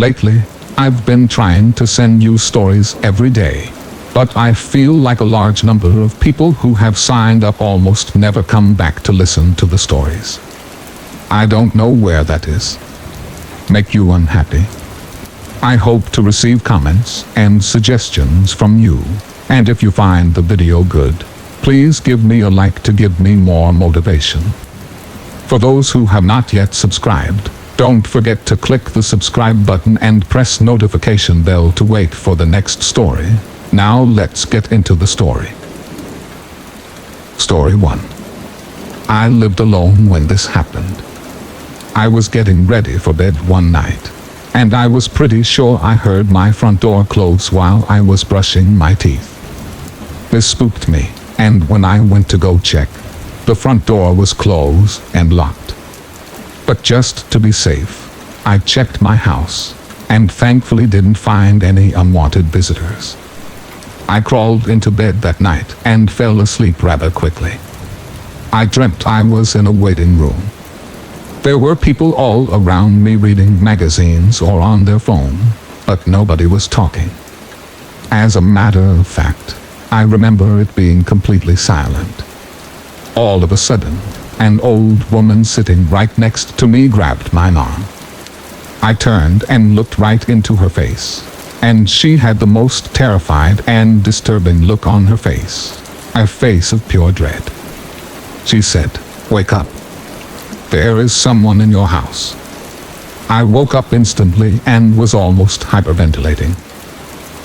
Lately, I've been trying to send you stories every day. But I feel like a large number of people who have signed up almost never come back to listen to the stories. I don't know where that is. Make you unhappy? I hope to receive comments and suggestions from you. And if you find the video good, please give me a like to give me more motivation. For those who have not yet subscribed, don't forget to click the subscribe button and press notification bell to wait for the next story. Now let's get into the story. Story 1. I lived alone when this happened. I was getting ready for bed one night, and I was pretty sure I heard my front door close while I was brushing my teeth. This spooked me, and when I went to go check, the front door was closed and locked. But just to be safe, I checked my house, and thankfully didn't find any unwanted visitors. I crawled into bed that night and fell asleep rather quickly. I dreamt I was in a waiting room. There were people all around me reading magazines or on their phone, but nobody was talking. As a matter of fact, I remember it being completely silent. All of a sudden, an old woman sitting right next to me grabbed my arm. I turned and looked right into her face, and she had the most terrified and disturbing look on her face, a face of pure dread. She said, "Wake up. There is someone in your house." I woke up instantly and was almost hyperventilating.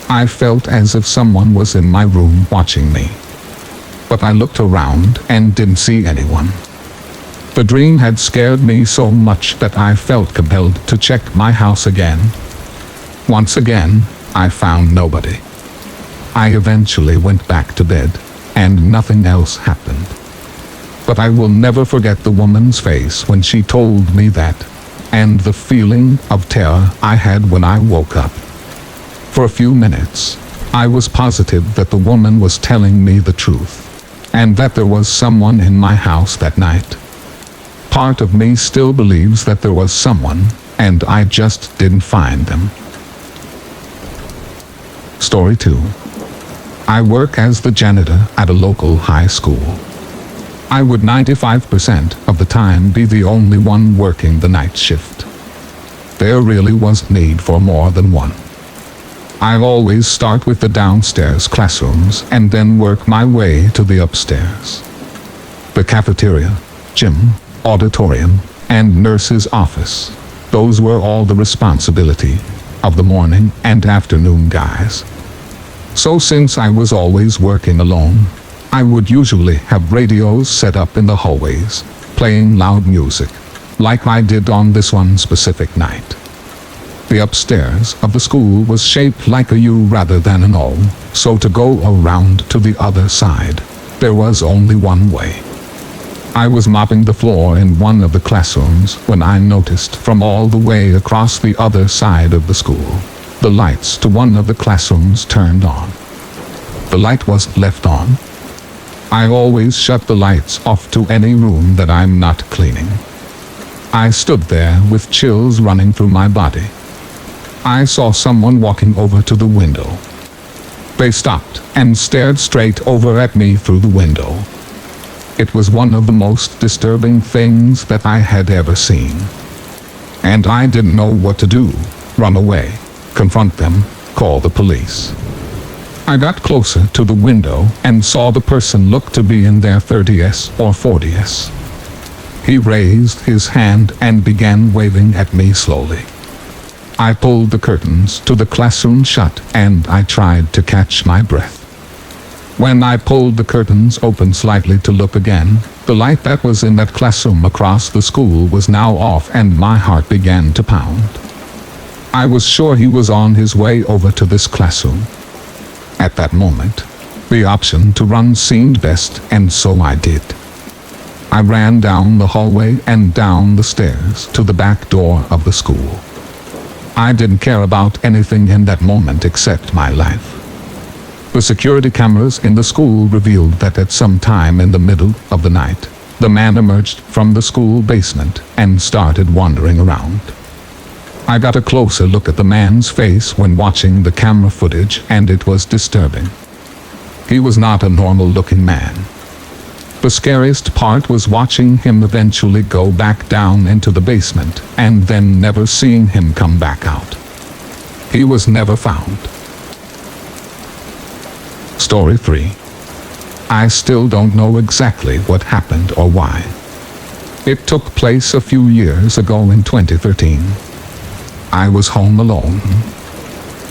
I felt as if someone was in my room watching me. But I looked around and didn't see anyone. The dream had scared me so much that I felt compelled to check my house again. Once again, I found nobody. I eventually went back to bed, and nothing else happened. But I will never forget the woman's face when she told me that, and the feeling of terror I had when I woke up. For a few minutes, I was positive that the woman was telling me the truth, and that there was someone in my house that night. Part of me still believes that there was someone, and I just didn't find them. Story 2. I work as the janitor at a local high school. I would 95% of the time be the only one working the night shift. There really was need for more than one. I always start with the downstairs classrooms and then work my way to the upstairs. The cafeteria, gym, auditorium, and nurse's office. Those were all the responsibility of the morning and afternoon guys. So since I was always working alone, I would usually have radios set up in the hallways, playing loud music, like I did on this one specific night. The upstairs of the school was shaped like a U rather than an O, so to go around to the other side, there was only one way. I was mopping the floor in one of the classrooms when I noticed from all the way across the other side of the school, the lights to one of the classrooms turned on. The light was left on. I always shut the lights off to any room that I'm not cleaning. I stood there with chills running through my body. I saw someone walking over to the window. They stopped and stared straight over at me through the window. It was one of the most disturbing things that I had ever seen. And I didn't know what to do. Run away, confront them, call the police. I got closer to the window and saw the person look to be in their 30s or 40s. He raised his hand and began waving at me slowly. I pulled the curtains to the classroom shut and I tried to catch my breath. When I pulled the curtains open slightly to look again, the light that was in that classroom across the school was now off and my heart began to pound. I was sure he was on his way over to this classroom. At that moment, the option to run seemed best, and so I did. I ran down the hallway and down the stairs to the back door of the school. I didn't care about anything in that moment except my life. The security cameras in the school revealed that at some time in the middle of the night, the man emerged from the school basement and started wandering around. I got a closer look at the man's face when watching the camera footage, and it was disturbing. He was not a normal-looking man. The scariest part was watching him eventually go back down into the basement, and then never seeing him come back out. He was never found. Story 3. I still don't know exactly what happened or why. It took place a few years ago in 2013. I was home alone.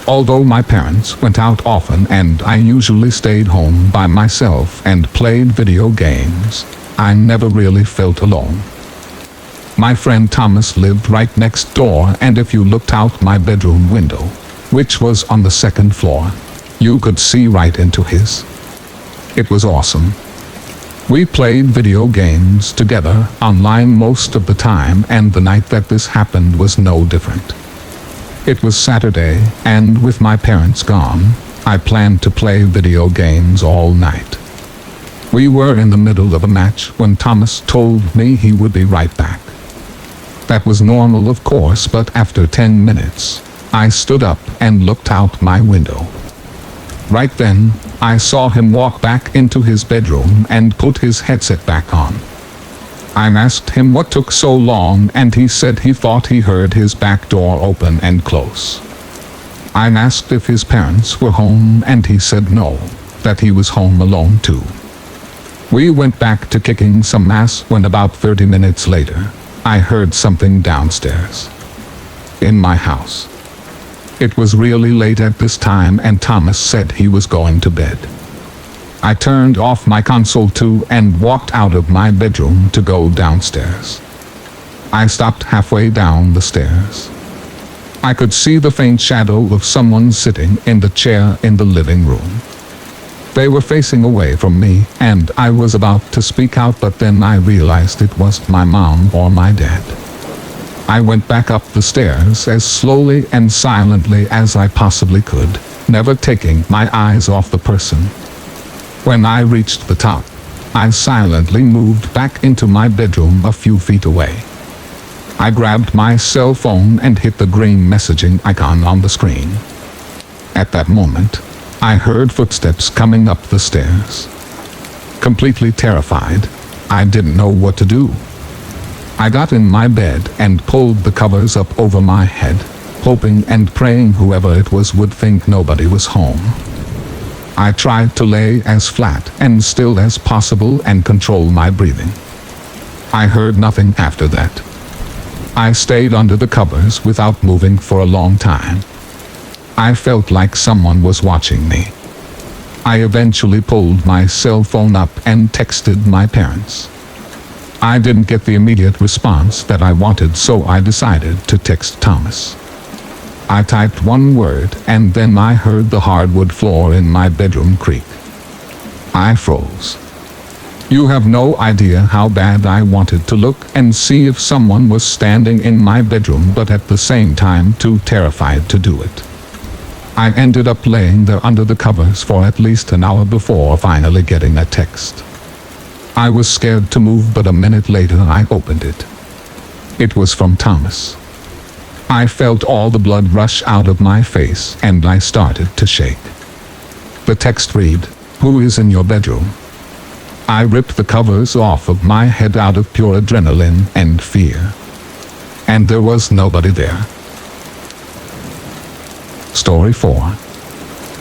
Although my parents went out often and I usually stayed home by myself and played video games, I never really felt alone. My friend Thomas lived right next door, and if you looked out my bedroom window, which was on the second floor, you could see right into his. It was awesome. We played video games together online most of the time, and the night that this happened was no different. It was Saturday, and with my parents gone, I planned to play video games all night. We were in the middle of a match when Thomas told me he would be right back. That was normal, of course, but after 10 minutes, I stood up and looked out my window. Right then, I saw him walk back into his bedroom and put his headset back on. I asked him what took so long, and he said he thought he heard his back door open and close. I asked if his parents were home, and he said no, that he was home alone too. We went back to kicking some ass when about 30 minutes later, I heard something downstairs. In my house. It was really late at this time, and Thomas said he was going to bed. I turned off my console too and walked out of my bedroom to go downstairs. I stopped halfway down the stairs. I could see the faint shadow of someone sitting in the chair in the living room. They were facing away from me, and I was about to speak out, but then I realized it wasn't my mom or my dad. I went back up the stairs as slowly and silently as I possibly could, never taking my eyes off the person. When I reached the top, I silently moved back into my bedroom a few feet away. I grabbed my cell phone and hit the green messaging icon on the screen. At that moment, I heard footsteps coming up the stairs. Completely terrified, I didn't know what to do. I got in my bed and pulled the covers up over my head, hoping and praying whoever it was would think nobody was home. I tried to lay as flat and still as possible and control my breathing. I heard nothing after that. I stayed under the covers without moving for a long time. I felt like someone was watching me. I eventually pulled my cell phone up and texted my parents. I didn't get the immediate response that I wanted, so I decided to text Thomas. I typed one word, and then I heard the hardwood floor in my bedroom creak. I froze. You have no idea how bad I wanted to look and see if someone was standing in my bedroom, but at the same time too terrified to do it. I ended up laying there under the covers for at least an hour before finally getting a text. I was scared to move, but a minute later I opened it. It was from Thomas. I felt all the blood rush out of my face, and I started to shake. The text read, "Who is in your bedroom?" I ripped the covers off of my head out of pure adrenaline and fear. And there was nobody there. Story 4.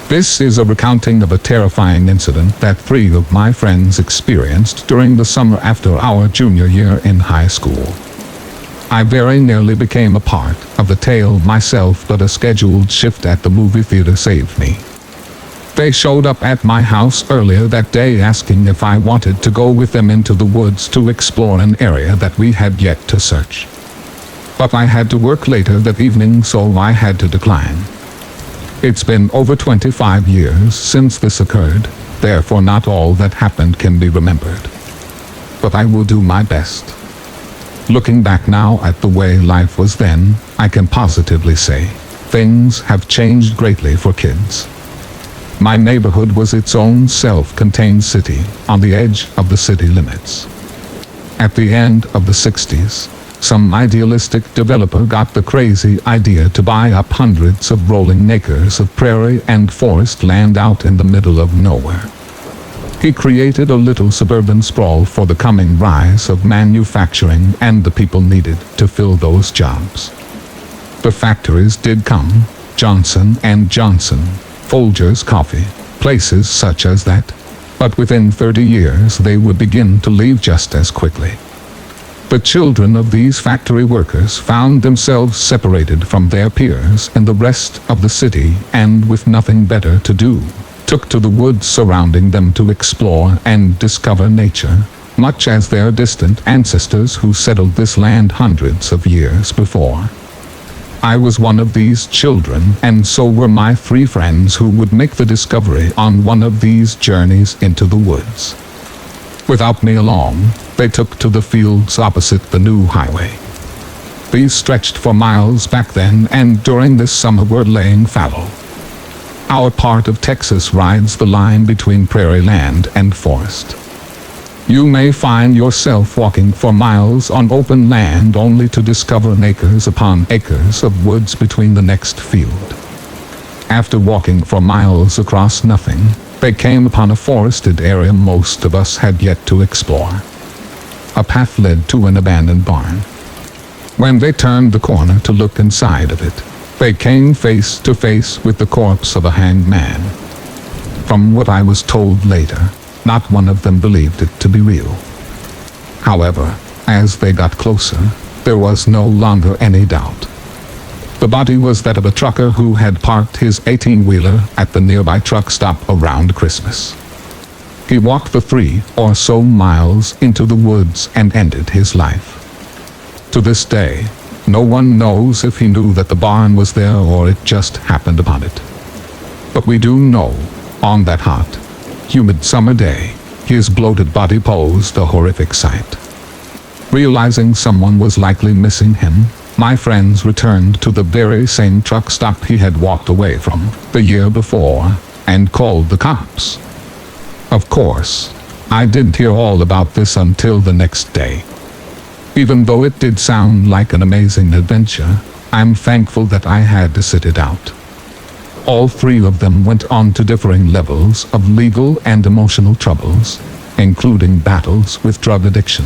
This is a recounting of a terrifying incident that 3 of my friends experienced during the summer after our junior year in high school. I very nearly became a part of the tale myself, but a scheduled shift at the movie theater saved me. They showed up at my house earlier that day asking if I wanted to go with them into the woods to explore an area that we had yet to search. But I had to work later that evening, so I had to decline. It's been over 25 years since this occurred, therefore not all that happened can be remembered. But I will do my best. Looking back now at the way life was then, I can positively say, things have changed greatly for kids. My neighborhood was its own self-contained city, on the edge of the city limits. At the end of the 60s, Some idealistic developer got the crazy idea to buy up hundreds of rolling acres of prairie and forest land out in the middle of nowhere. He created a little suburban sprawl for the coming rise of manufacturing and the people needed to fill those jobs. The factories did come, Johnson & Johnson, Folgers Coffee, places such as that, but within 30 years they would begin to leave just as quickly. The children of these factory workers found themselves separated from their peers in the rest of the city and with nothing better to do, took to the woods surrounding them to explore and discover nature, much as their distant ancestors who settled this land hundreds of years before. I was one of these children, and so were my 3 friends who would make the discovery on one of these journeys into the woods. Without me along, they took to the fields opposite the new highway. These stretched for miles back then, and during this summer were laying fallow. Our part of Texas rides the line between prairie land and forest. You may find yourself walking for miles on open land only to discover acres upon acres of woods between the next field. After walking for miles across nothing, they came upon a forested area most of us had yet to explore. A path led to an abandoned barn. When they turned the corner to look inside of it, they came face to face with the corpse of a hanged man. From what I was told later, not one of them believed it to be real. However, as they got closer, there was no longer any doubt. The body was that of a trucker who had parked his 18-wheeler at the nearby truck stop around Christmas. He walked the 3 or so miles into the woods and ended his life. To this day, no one knows if he knew that the barn was there or it just happened upon it. But we do know, on that hot, humid summer day, his bloated body posed a horrific sight. Realizing someone was likely missing him, my friends returned to the very same truck stop he had walked away from the year before and called the cops. Of course, I didn't hear all about this until the next day. Even though it did sound like an amazing adventure, I'm thankful that I had to sit it out. All 3 of them went on to differing levels of legal and emotional troubles, including battles with drug addiction.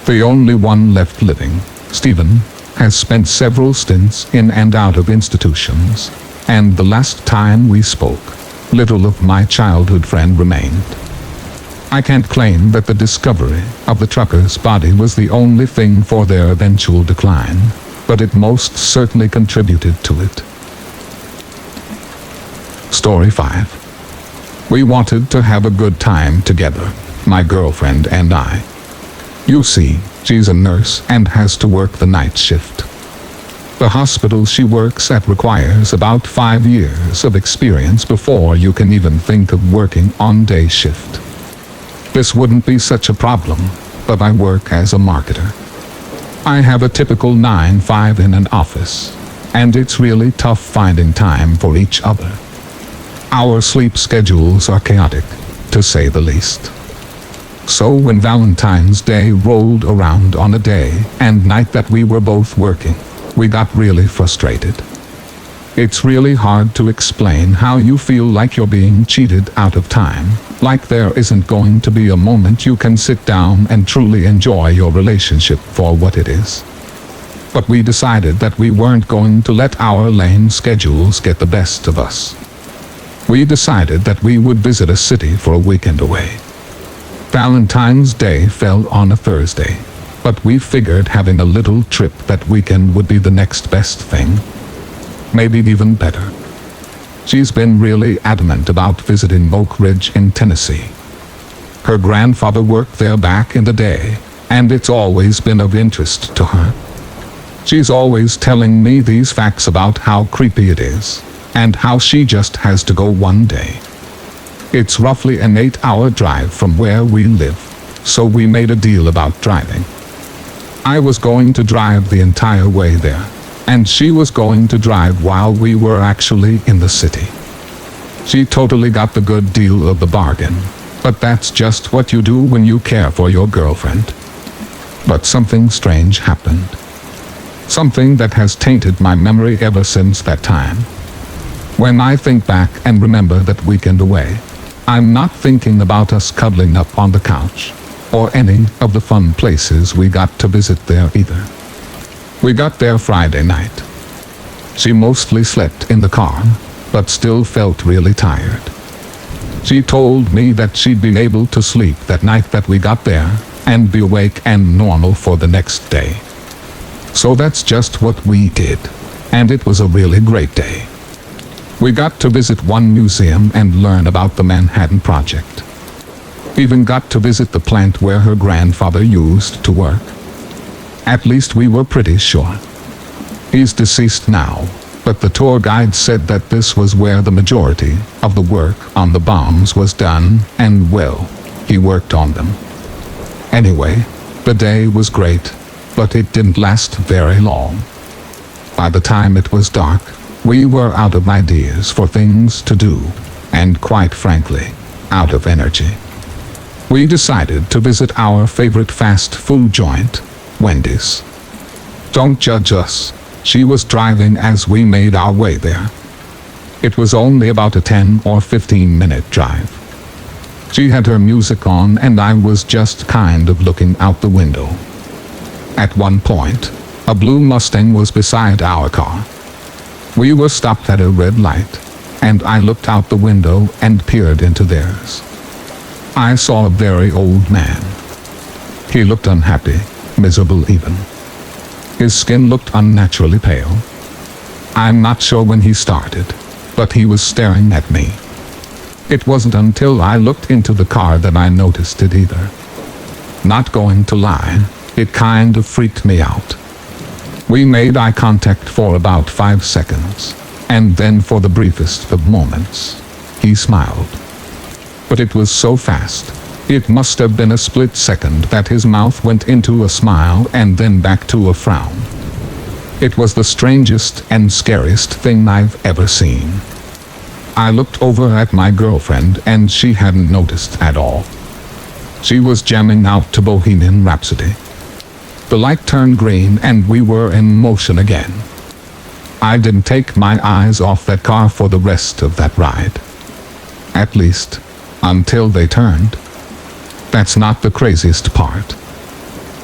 The only one left living, Stephen, has spent several stints in and out of institutions, and the last time we spoke, little of my childhood friend remained. I can't claim that the discovery of the trucker's body was the only thing for their eventual decline, but it most certainly contributed to it. Story 5. We wanted to have a good time together, my girlfriend and I. You see, she's a nurse and has to work the night shift. The hospital she works at requires about 5 years of experience before you can even think of working on day shift. This wouldn't be such a problem, but I work as a marketer. I have a typical 9-5 in an office, and it's really tough finding time for each other. Our sleep schedules are chaotic, to say the least. So when Valentine's Day rolled around on a day and night that we were both working, we got really frustrated. It's really hard to explain how you feel like you're being cheated out of time, like there isn't going to be a moment you can sit down and truly enjoy your relationship for what it is. But we decided that we weren't going to let our lame schedules get the best of us. We decided that we would visit a city for a weekend away. Valentine's Day fell on a Thursday, but we figured having a little trip that weekend would be the next best thing. Maybe even better. She's been really adamant about visiting Oak Ridge in Tennessee. Her grandfather worked there back in the day, and it's always been of interest to her. She's always telling me these facts about how creepy it is, and how she just has to go one day. It's roughly an 8-hour drive from where we live, so we made a deal about driving. I was going to drive the entire way there, and she was going to drive while we were actually in the city. She totally got the good deal of the bargain, but that's just what you do when you care for your girlfriend. But something strange happened. Something that has tainted my memory ever since that time. When I think back and remember that weekend away, I'm not thinking about us cuddling up on the couch, or any of the fun places we got to visit there either. We got there Friday night. She mostly slept in the car, but still felt really tired. She told me that she'd be able to sleep that night that we got there, and be awake and normal for the next day. So that's just what we did, and it was a really great day. We got to visit one museum and learn about the Manhattan Project. Even got to visit the plant where her grandfather used to work. At least we were pretty sure. He's deceased now, but the tour guide said that this was where the majority of the work on the bombs was done, and well, he worked on them. Anyway, the day was great, but it didn't last very long. By the time it was dark, we were out of ideas for things to do, and quite frankly, out of energy. We decided to visit our favorite fast food joint, Wendy's. Don't judge us. She was driving as we made our way there. It was only about a 10 or 15-minute drive. She had her music on and I was just kind of looking out the window. At one point, a blue Mustang was beside our car. We were stopped at a red light, and I looked out the window and peered into theirs. I saw a very old man. He looked unhappy, miserable even. His skin looked unnaturally pale. I'm not sure when he started, but he was staring at me. It wasn't until I looked into the car that I noticed it either. Not going to lie, it kind of freaked me out. We made eye contact for about 5 seconds, and then for the briefest of moments, he smiled. But it was so fast, it must have been a split second that his mouth went into a smile and then back to a frown. It was the strangest and scariest thing I've ever seen. I looked over at my girlfriend and she hadn't noticed at all. She was jamming out to Bohemian Rhapsody. The light turned green and we were in motion again. I didn't take my eyes off that car for the rest of that ride. At least, until they turned. That's not the craziest part.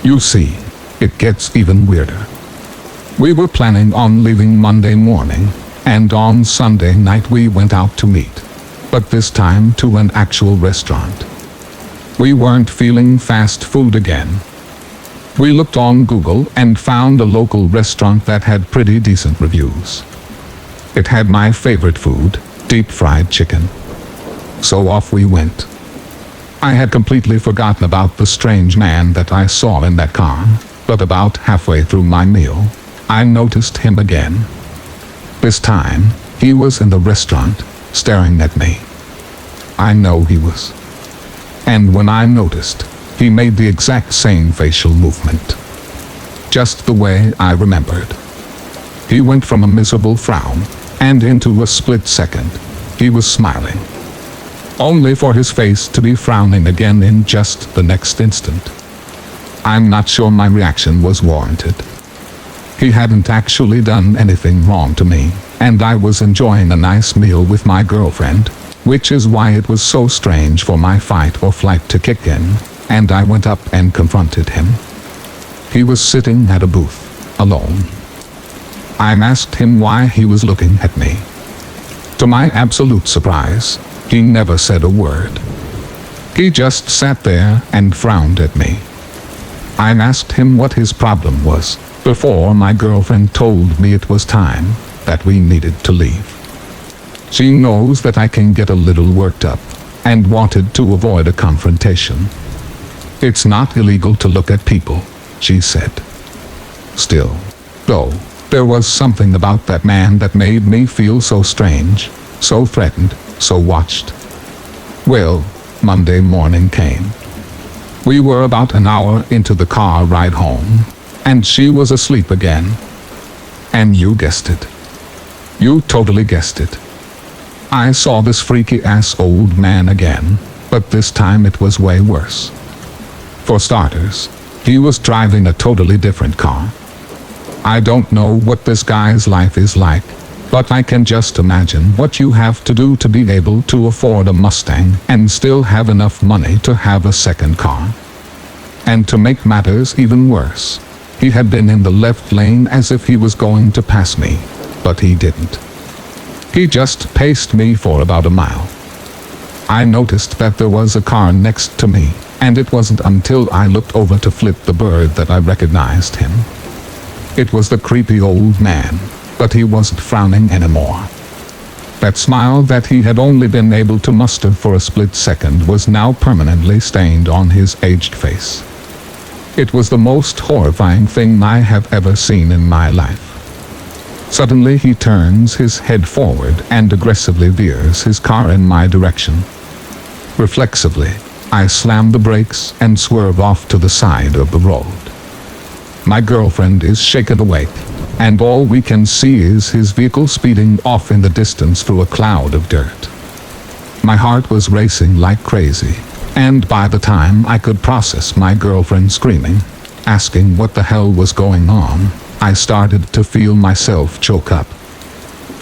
You see, it gets even weirder. We were planning on leaving Monday morning, and on Sunday night we went out to meet, but this time to an actual restaurant. We weren't feeling fast food again. We looked on Google and found a local restaurant that had pretty decent reviews. It had my favorite food, deep fried chicken. So off we went. I had completely forgotten about the strange man that I saw in that car, but about halfway through my meal, I noticed him again. This time, he was in the restaurant, staring at me. I know he was. And when I noticed, he made the exact same facial movement. Just the way I remembered. He went from a miserable frown, and into a split second, he was smiling. Only for his face to be frowning again in just the next instant. I'm not sure my reaction was warranted. He hadn't actually done anything wrong to me, and I was enjoying a nice meal with my girlfriend, which is why it was so strange for my fight or flight to kick in, and I went up and confronted him. He was sitting at a booth, alone. I asked him why he was looking at me. To my absolute surprise, he never said a word. He just sat there and frowned at me. I asked him what his problem was, before my girlfriend told me it was time that we needed to leave. She knows that I can get a little worked up, and wanted to avoid a confrontation. It's not illegal to look at people, she said. Still, though, there was something about that man that made me feel so strange, so threatened, so watched. Well, Monday morning came. We were about an hour into the car ride home, and she was asleep again. And you guessed it. You totally guessed it. I saw this freaky-ass old man again, but this time it was way worse. For starters, He was driving a totally different car. I don't know what this guy's life is like, but I can just imagine what you have to do to be able to afford a Mustang and still have enough money to have a second car. And to make matters even worse, he had been in the left lane as if he was going to pass me, but he didn't. He just paced me for about a mile. I noticed that there was a car next to me, and it wasn't until I looked over to flip the bird that I recognized him. It was the creepy old man, but he wasn't frowning anymore. That smile that he had only been able to muster for a split second was now permanently stained on his aged face. It was the most horrifying thing I have ever seen in my life. Suddenly he turns his head forward and aggressively veers his car in my direction. Reflexively, I slam the brakes and swerve off to the side of the road. My girlfriend is shaken awake, and all we can see is his vehicle speeding off in the distance through a cloud of dirt. My heart was racing like crazy, and by the time I could process my girlfriend screaming, asking what the hell was going on, I started to feel myself choke up.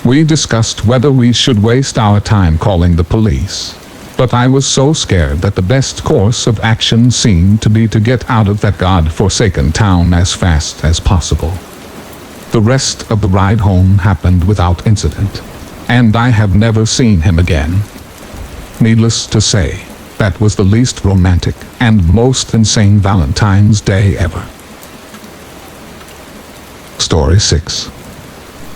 We discussed whether we should waste our time calling the police, but I was so scared that the best course of action seemed to be to get out of that god-forsaken town as fast as possible. The rest of the ride home happened without incident, and I have never seen him again. Needless to say, that was the least romantic and most insane Valentine's Day ever. Story 6.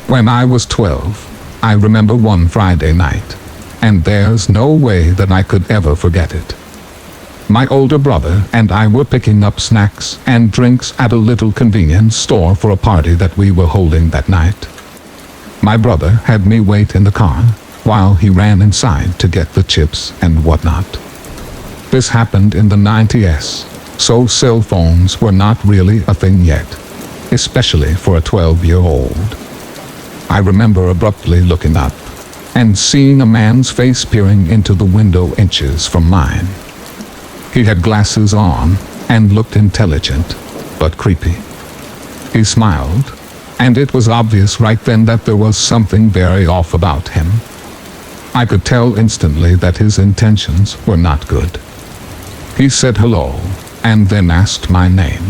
When I was 12, I remember one Friday night, and there's no way that I could ever forget it. My older brother and I were picking up snacks and drinks at a little convenience store for a party that we were holding that night. My brother had me wait in the car while he ran inside to get the chips and whatnot. This happened in the 90s, so cell phones were not really a thing yet, especially for a 12-year-old. I remember abruptly looking up and seeing a man's face peering into the window inches from mine. He had glasses on and looked intelligent, but creepy. He smiled, and it was obvious right then that there was something very off about him. I could tell instantly that his intentions were not good. He said hello, and then asked my name.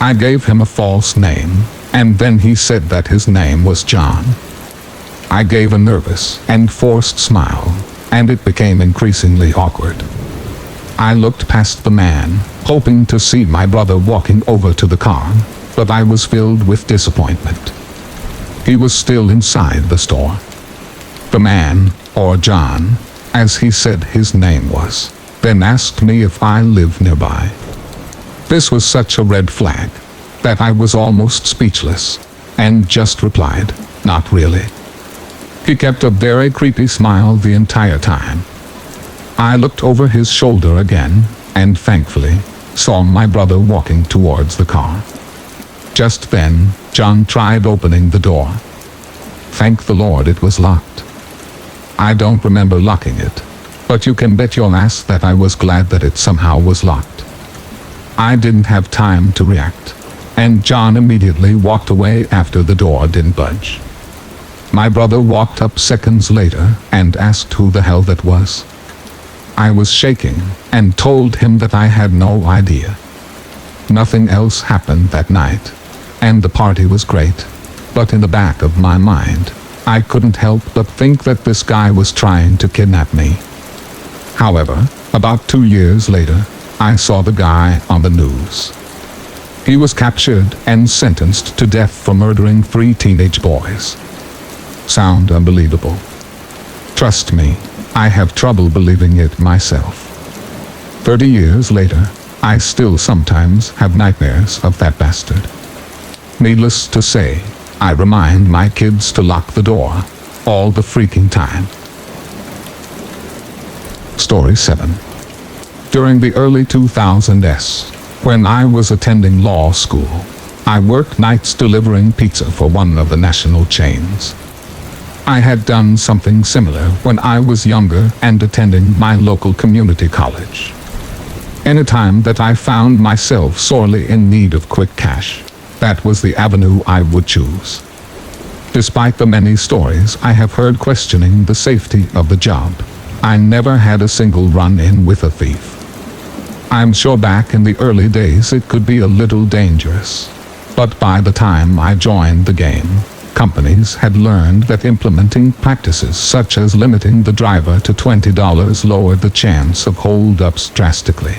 I gave him a false name, and then he said that his name was John. I gave a nervous and forced smile, and it became increasingly awkward. I looked past the man, hoping to see my brother walking over to the car, but I was filled with disappointment. He was still inside the store. The man, or John, as he said his name was, then asked me if I lived nearby. This was such a red flag that I was almost speechless, and just replied, "Not really." He kept a very creepy smile the entire time. I looked over his shoulder again, and thankfully, saw my brother walking towards the car. Just then, John tried opening the door. Thank the Lord it was locked. I don't remember locking it, but you can bet your ass that I was glad that it somehow was locked. I didn't have time to react, and John immediately walked away after the door didn't budge. My brother walked up seconds later and asked who the hell that was. I was shaking and told him that I had no idea. Nothing else happened that night, and the party was great, but in the back of my mind, I couldn't help but think that this guy was trying to kidnap me. However, about 2 years later, I saw the guy on the news. He was captured and sentenced to death for murdering 3 teenage boys. Sound unbelievable? Trust me, I have trouble believing it myself. 30 years later, I still sometimes have nightmares of that bastard. Needless to say, I remind my kids to lock the door all the freaking time. Story 7. During the early 2000s, when I was attending law school, I worked nights delivering pizza for one of the national chains. I had done something similar when I was younger and attending my local community college. Anytime that I found myself sorely in need of quick cash, that was the avenue I would choose. Despite the many stories I have heard questioning the safety of the job, I never had a single run-in with a thief. I'm sure back in the early days it could be a little dangerous, but by the time I joined the game, companies had learned that implementing practices such as limiting the driver to $20 lowered the chance of hold-ups drastically.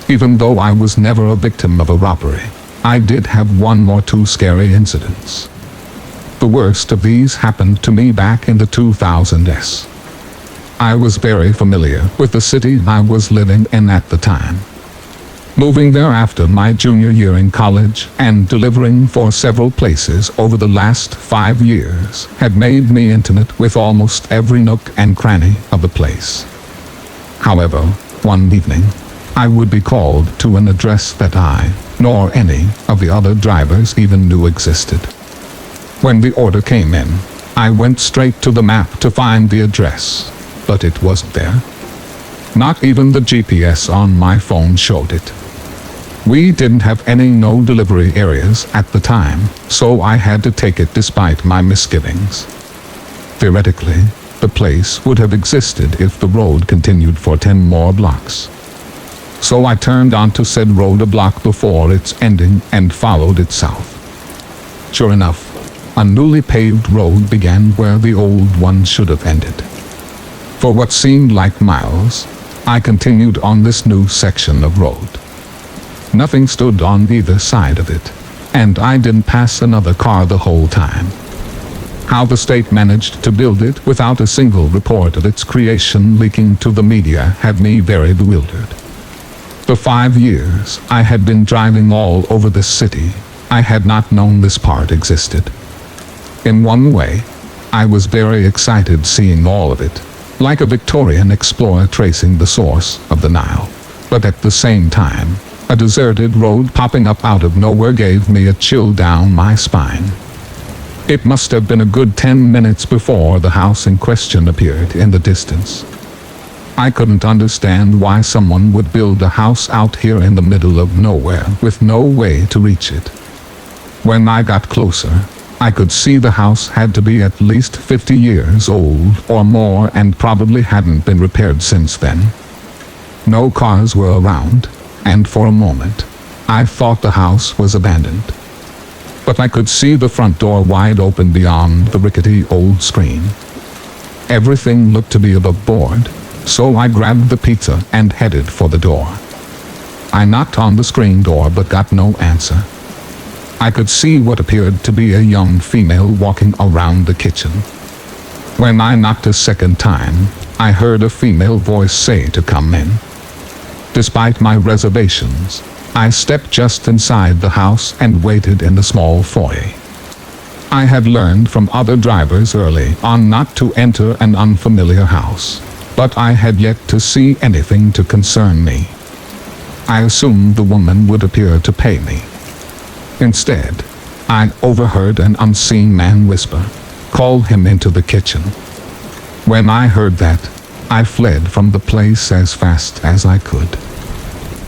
Even though I was never a victim of a robbery, I did have one or two scary incidents. The worst of these happened to me back in the 2000s. I was very familiar with the city I was living in at the time. Moving there after my junior year in college and delivering for several places over the last 5 years had made me intimate with almost every nook and cranny of the place. However, one evening, I would be called to an address that I, nor any of the other drivers even knew existed. When the order came in, I went straight to the map to find the address, but it wasn't there. Not even the GPS on my phone showed it. We didn't have any no delivery areas at the time, so I had to take it despite my misgivings. Theoretically, the place would have existed if the road continued for 10 more blocks. So I turned onto said road a block before its ending and followed it south. Sure enough, a newly paved road began where the old one should have ended. For what seemed like miles, I continued on this new section of road. Nothing stood on either side of it, and I didn't pass another car the whole time. How the state managed to build it without a single report of its creation leaking to the media had me very bewildered. For 5 years, I had been driving all over this city. I had not known this part existed. In one way, I was very excited seeing all of it, like a Victorian explorer tracing the source of the Nile. But at the same time, a deserted road popping up out of nowhere gave me a chill down my spine. It must have been a good 10 minutes before the house in question appeared in the distance. I couldn't understand why someone would build a house out here in the middle of nowhere with no way to reach it. When I got closer, I could see the house had to be at least 50 years old or more and probably hadn't been repaired since then. No cars were around, and for a moment, I thought the house was abandoned. But I could see the front door wide open beyond the rickety old screen. Everything looked to be above board, so I grabbed the pizza and headed for the door. I knocked on the screen door but got no answer. I could see what appeared to be a young female walking around the kitchen. When I knocked a second time, I heard a female voice say to come in. Despite my reservations, I stepped just inside the house and waited in the small foyer. I had learned from other drivers early on not to enter an unfamiliar house, but I had yet to see anything to concern me. I assumed the woman would appear to pay me. Instead, I overheard an unseen man whisper, "Call him into the kitchen." When I heard that, I fled from the place as fast as I could.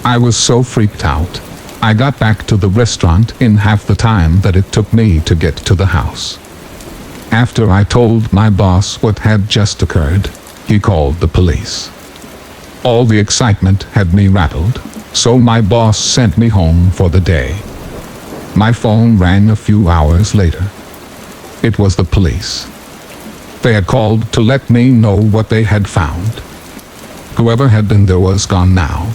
I was so freaked out, I got back to the restaurant in half the time that it took me to get to the house. After I told my boss what had just occurred, he called the police. All the excitement had me rattled, so my boss sent me home for the day. My phone rang a few hours later. It was the police. They had called to let me know what they had found. Whoever had been there was gone now.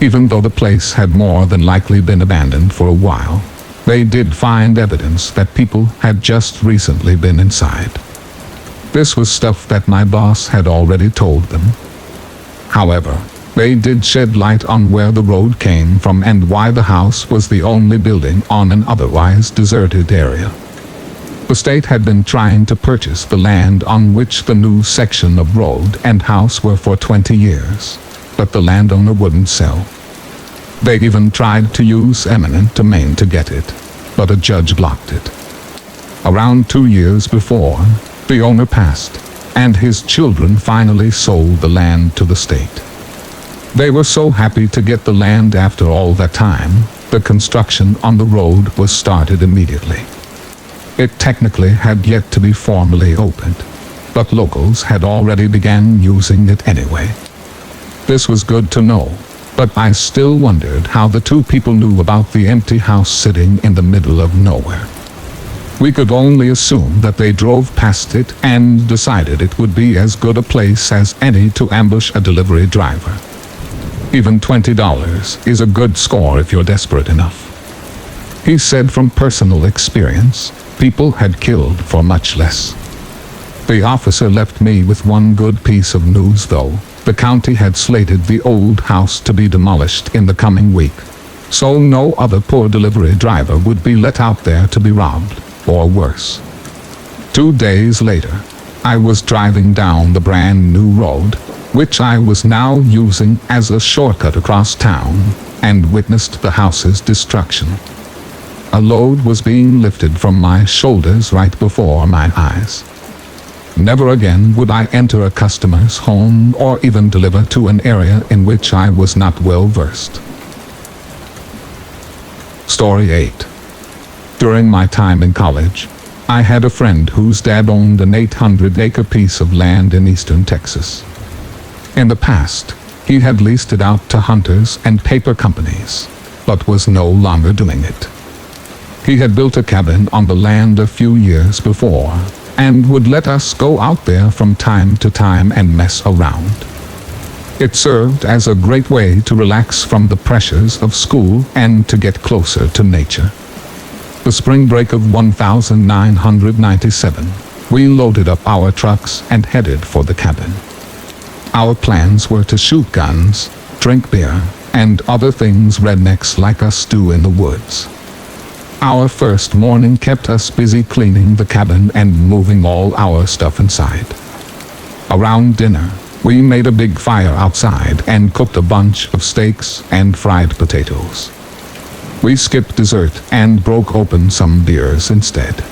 Even though the place had more than likely been abandoned for a while, they did find evidence that people had just recently been inside. This was stuff that my boss had already told them. However, they did shed light on where the road came from and why the house was the only building on an otherwise deserted area. The state had been trying to purchase the land on which the new section of road and house were for 20 years, but the landowner wouldn't sell. They even tried to use eminent domain to get it, but a judge blocked it. Around 2 years before, the owner passed, and his children finally sold the land to the state. They were so happy to get the land after all that time. The construction on the road was started immediately. It technically had yet to be formally opened, but locals had already began using it anyway. This was good to know, but I still wondered how the two people knew about the empty house sitting in the middle of nowhere. We could only assume that they drove past it and decided it would be as good a place as any to ambush a delivery driver. Even $20 is a good score if you're desperate enough. He said from personal experience, people had killed for much less. The officer left me with one good piece of news though. The county had slated the old house to be demolished in the coming week, so no other poor delivery driver would be let out there to be robbed, or worse. 2 days later, I was driving down the brand new road, which I was now using as a shortcut across town, and witnessed the house's destruction. A load was being lifted from my shoulders right before my eyes. Never again would I enter a customer's home or even deliver to an area in which I was not well versed. Story 8. During my time in college, I had a friend whose dad owned an 800-acre piece of land in eastern Texas. In the past, he had leased it out to hunters and paper companies, but was no longer doing it. He had built a cabin on the land a few years before, and would let us go out there from time to time and mess around. It served as a great way to relax from the pressures of school and to get closer to nature. The spring break of 1997, we loaded up our trucks and headed for the cabin. Our plans were to shoot guns, drink beer, and other things rednecks like us do in the woods. Our first morning kept us busy cleaning the cabin and moving all our stuff inside. Around dinner, we made a big fire outside and cooked a bunch of steaks and fried potatoes. We skipped dessert and broke open some beers instead.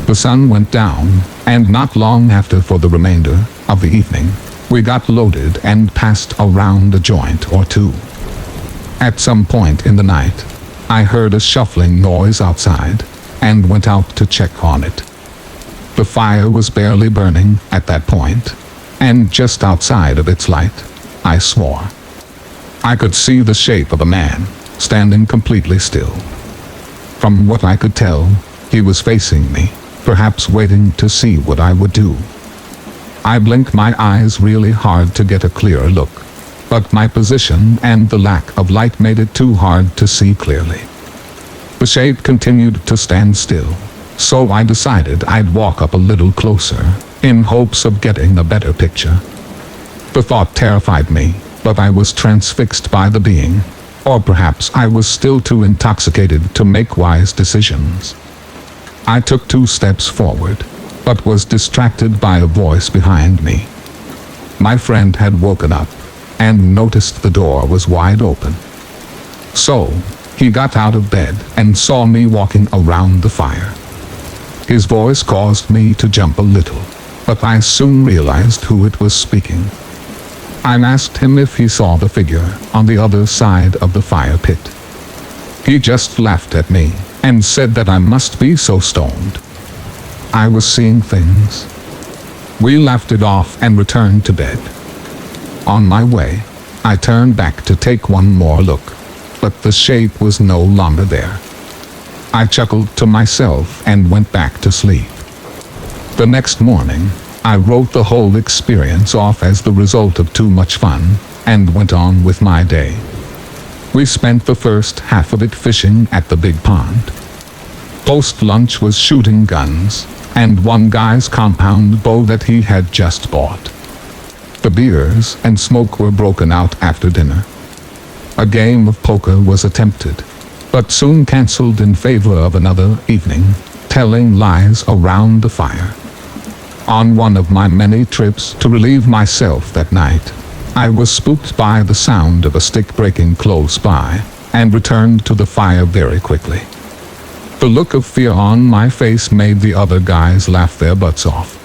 The sun went down, and not long after, for the remainder of the evening, we got loaded and passed around a joint or two. At some point in the night, I heard a shuffling noise outside and went out to check on it. The fire was barely burning at that point, and just outside of its light, I swore. I could see the shape of a man standing completely still. From what I could tell, he was facing me, perhaps waiting to see what I would do. I blinked my eyes really hard to get a clearer look, but my position and the lack of light made it too hard to see clearly. The shape continued to stand still, so I decided I'd walk up a little closer, in hopes of getting a better picture. The thought terrified me, but I was transfixed by the being, or perhaps I was still too intoxicated to make wise decisions. I took 2 steps forward, but was distracted by a voice behind me. My friend had woken up, and noticed the door was wide open. So, he got out of bed and saw me walking around the fire. His voice caused me to jump a little, but I soon realized who it was speaking. I asked him if he saw the figure on the other side of the fire pit. He just laughed at me and said that I must be so stoned. I was seeing things. We laughed it off and returned to bed. On my way, I turned back to take one more look, but the shape was no longer there. I chuckled to myself and went back to sleep. The next morning, I wrote the whole experience off as the result of too much fun, and went on with my day. We spent the first half of it fishing at the big pond. Post-lunch was shooting guns, and one guy's compound bow that he had just bought. The beers and smoke were broken out after dinner. A game of poker was attempted, but soon cancelled in favor of another evening, telling lies around the fire. On one of my many trips to relieve myself that night, I was spooked by the sound of a stick breaking close by, and returned to the fire very quickly. The look of fear on my face made the other guys laugh their butts off.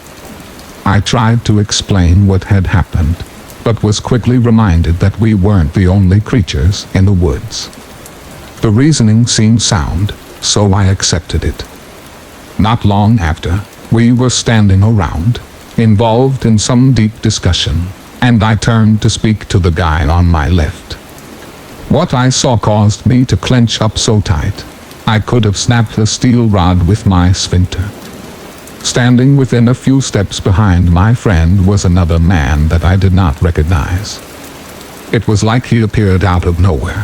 I tried to explain what had happened, but was quickly reminded that we weren't the only creatures in the woods. The reasoning seemed sound, so I accepted it. Not long after, we were standing around, involved in some deep discussion, and I turned to speak to the guy on my left. What I saw caused me to clench up so tight, I could have snapped a steel rod with my sphincter. Standing within a few steps behind my friend was another man that I did not recognize. It was like he appeared out of nowhere.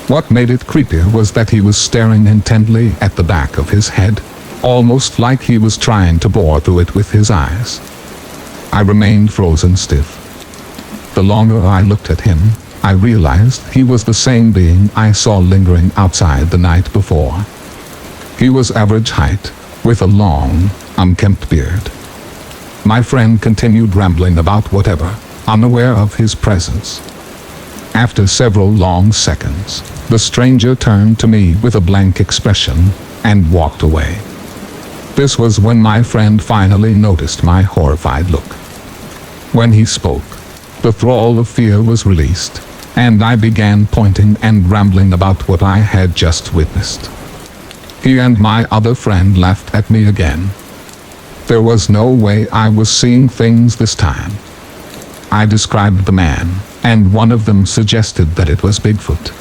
What made it creepier was that he was staring intently at the back of his head, almost like he was trying to bore through it with his eyes. I remained frozen stiff. The longer I looked at him, I realized he was the same being I saw lingering outside the night before. He was average height, with a long, unkempt beard. My friend continued rambling about whatever, unaware of his presence. After several long seconds, the stranger turned to me with a blank expression and walked away. This was when my friend finally noticed my horrified look. When he spoke, the thrall of fear was released, and I began pointing and rambling about what I had just witnessed. He and my other friend laughed at me again. There was no way I was seeing things this time. I described the man, and one of them suggested that it was Bigfoot.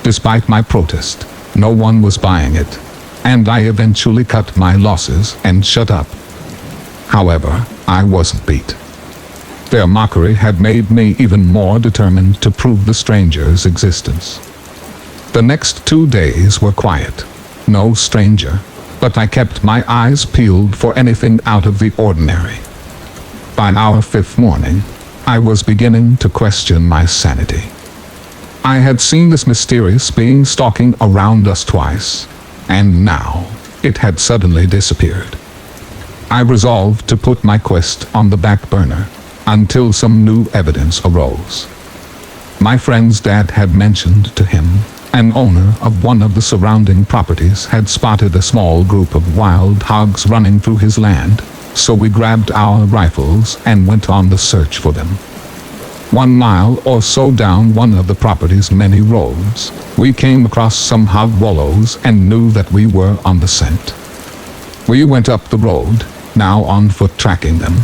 Despite my protest, no one was buying it, and I eventually cut my losses and shut up. However, I wasn't beat. Their mockery had made me even more determined to prove the stranger's existence. The next 2 days were quiet. No stranger, but I kept my eyes peeled for anything out of the ordinary. By our 5th morning, I was beginning to question my sanity. I had seen this mysterious being stalking around us twice, and now it had suddenly disappeared. I resolved to put my quest on the back burner until some new evidence arose. My friend's dad had mentioned to him an owner of one of the surrounding properties had spotted a small group of wild hogs running through his land, so we grabbed our rifles and went on the search for them. 1 mile or so down one of the property's many roads, we came across some hog wallows and knew that we were on the scent. We went up the road, now on foot tracking them.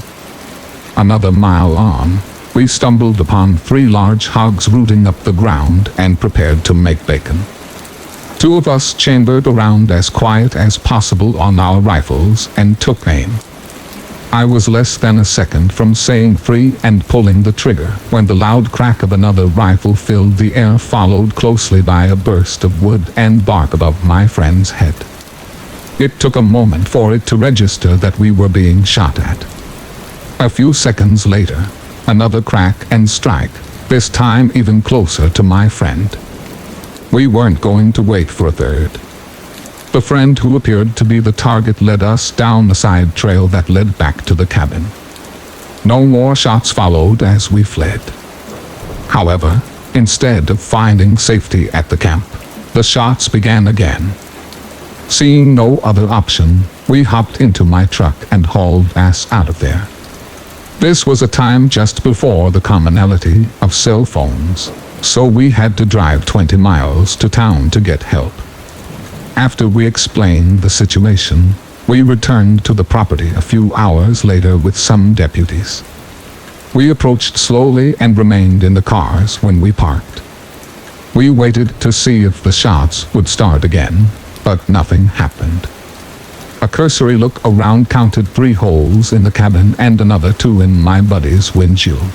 Another mile on, we stumbled upon 3 large hogs rooting up the ground and prepared to make bacon. 2 of us chambered around as quiet as possible on our rifles and took aim. I was less than a second from saying free and pulling the trigger when the loud crack of another rifle filled the air, followed closely by a burst of wood and bark above my friend's head. It took a moment for it to register that we were being shot at. A few seconds later, another crack and strike, this time even closer to my friend. We weren't going to wait for a third. The friend who appeared to be the target led us down the side trail that led back to the cabin. No more shots followed as we fled. However, instead of finding safety at the camp, the shots began again. Seeing no other option, we hopped into my truck and hauled ass out of there. This was a time just before the commonality of cell phones, so we had to drive 20 miles to town to get help. After we explained the situation, we returned to the property a few hours later with some deputies. We approached slowly and remained in the cars when we parked. We waited to see if the shots would start again, but nothing happened. A cursory look around counted 3 holes in the cabin and another 2 in my buddy's windshield.